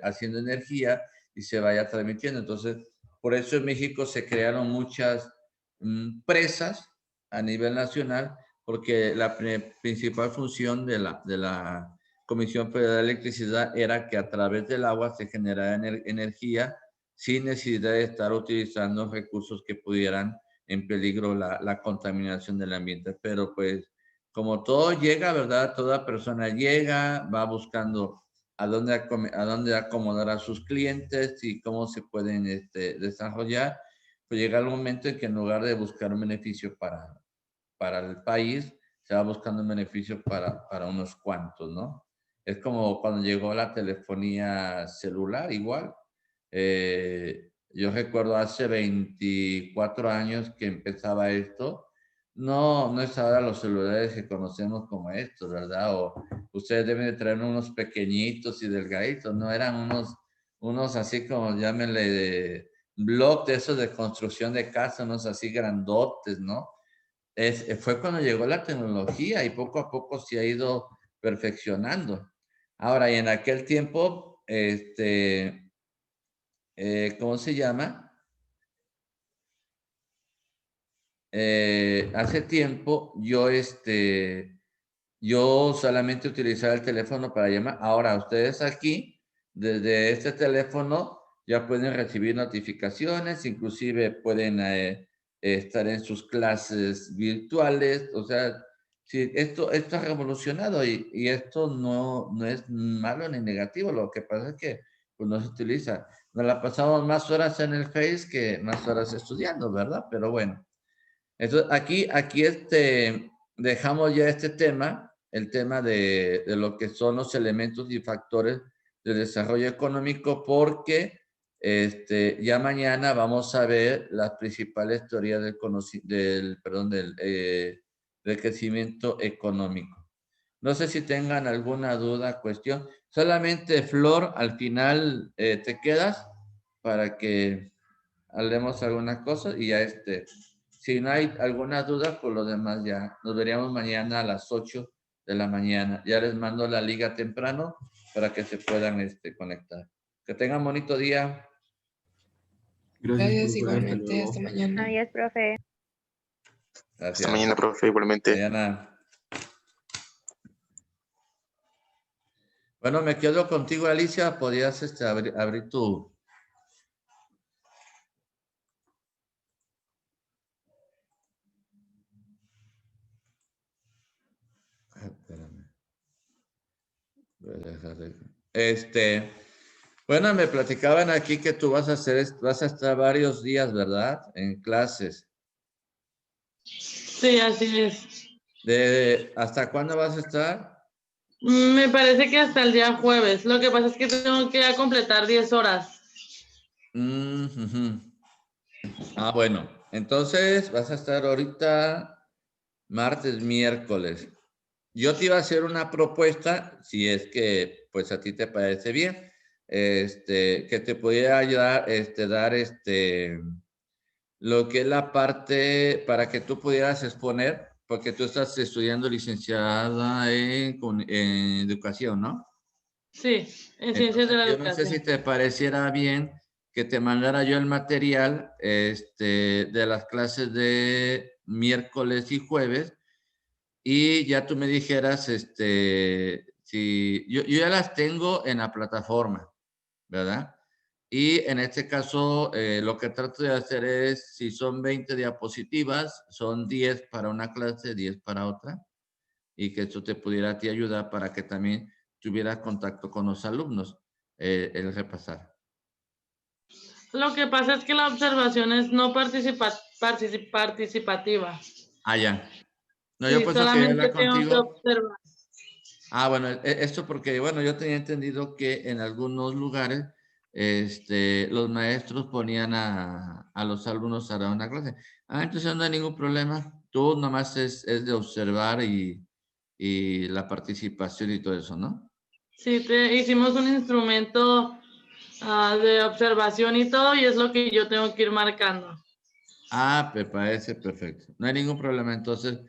Speaker 1: haciendo energía y se vaya transmitiendo. Entonces, por eso en México se crearon muchas presas a nivel nacional, porque la principal función de la Comisión Federal de Electricidad era que a través del agua se generara energía sin necesidad de estar utilizando recursos que pudieran en peligro la contaminación del ambiente. Pero pues como todo llega, ¿verdad? Toda persona llega, va buscando a dónde acomodar a sus clientes y cómo se pueden desarrollar. Pues llega el momento en que en lugar de buscar un beneficio para el país, se va buscando un beneficio para unos cuantos, ¿no? Es como cuando llegó la telefonía celular, igual. Yo recuerdo hace 24 años que empezaba esto. No es ahora los celulares que conocemos como estos, ¿verdad? O ustedes deben de traer unos pequeñitos y delgaditos, no eran unos así como llámenle de blog de esos de construcción de casa, unos así grandotes, ¿no? Fue cuando llegó la tecnología y poco a poco se ha ido perfeccionando. Ahora, y en aquel tiempo, ¿cómo se llama? Hace tiempo yo solamente utilizaba el teléfono para llamar. Ahora, ustedes aquí, desde este teléfono, ya pueden recibir notificaciones, inclusive pueden estar en sus clases virtuales. O sea, sí, esto ha revolucionado y esto no es malo ni negativo. Lo que pasa es que pues, no se utiliza. Nos la pasamos más horas en el Face que más horas estudiando, ¿verdad? Pero bueno. Entonces, aquí dejamos ya este tema, el tema de lo que son los elementos y factores de desarrollo económico, porque Ya mañana vamos a ver las principales teorías del crecimiento económico. No sé si tengan alguna duda, cuestión. Solamente, Flor, al final te quedas para que hablemos algunas cosas y ya si no hay alguna duda, por lo demás ya nos veríamos mañana a las 8 de la mañana. Ya les mando la liga temprano para que se puedan conectar. Que tengan bonito día.
Speaker 6: Gracias, igualmente. Hasta mañana.
Speaker 7: Adiós, profe.
Speaker 1: Gracias.
Speaker 8: Hasta mañana, profe, igualmente.
Speaker 1: Mañana. Bueno, me quedo contigo, Alicia. Podías abrir tu... Espérame. Voy a dejar bueno, me platicaban aquí que tú vas a estar varios días, ¿verdad? En clases.
Speaker 2: Sí, así es.
Speaker 1: ¿Hasta cuándo vas a estar?
Speaker 2: Me parece que hasta el día jueves. Lo que pasa es que tengo que completar 10 horas.
Speaker 1: Ah, bueno. Entonces vas a estar ahorita martes, miércoles. Yo te iba a hacer una propuesta, si es que pues a ti te parece bien, que te pudiera ayudar, dar lo que es la parte para que tú pudieras exponer, porque tú estás estudiando licenciada en educación, ¿no?
Speaker 2: Sí, en ciencias de la
Speaker 1: Yo no sé si te pareciera bien que te mandara yo el material de las clases de miércoles y jueves y ya tú me dijeras si yo ya las tengo en la plataforma, ¿verdad? Y en este caso, lo que trato de hacer es, si son 20 diapositivas, son 10 para una clase, 10 para otra, y que esto te pudiera a ti ayudar para que también tuvieras contacto con los alumnos, el repasar.
Speaker 2: Lo que pasa es que la observación es no participativa.
Speaker 1: Ah, ya. No,
Speaker 2: Sí,
Speaker 1: yo por eso quería
Speaker 2: solamente
Speaker 1: hablar
Speaker 2: tengo que
Speaker 1: contigo.
Speaker 2: observar.
Speaker 1: Ah, bueno, esto porque, bueno, yo tenía entendido que en algunos lugares los maestros ponían a los alumnos a dar una clase. Ah, entonces no hay ningún problema. Tú nomás es de observar y la participación y todo eso, ¿no?
Speaker 2: Sí, hicimos un instrumento de observación y todo, y es lo que yo tengo que ir marcando.
Speaker 1: Ah, me parece perfecto. No hay ningún problema. Entonces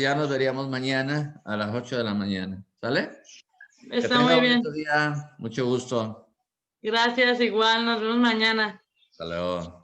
Speaker 1: ya nos veríamos mañana a las 8 de la mañana. ¿Sale?
Speaker 2: Está
Speaker 1: Que tenga
Speaker 2: muy bien.
Speaker 1: bonito día. Mucho gusto.
Speaker 2: Gracias, igual, nos vemos mañana.
Speaker 1: Hasta luego.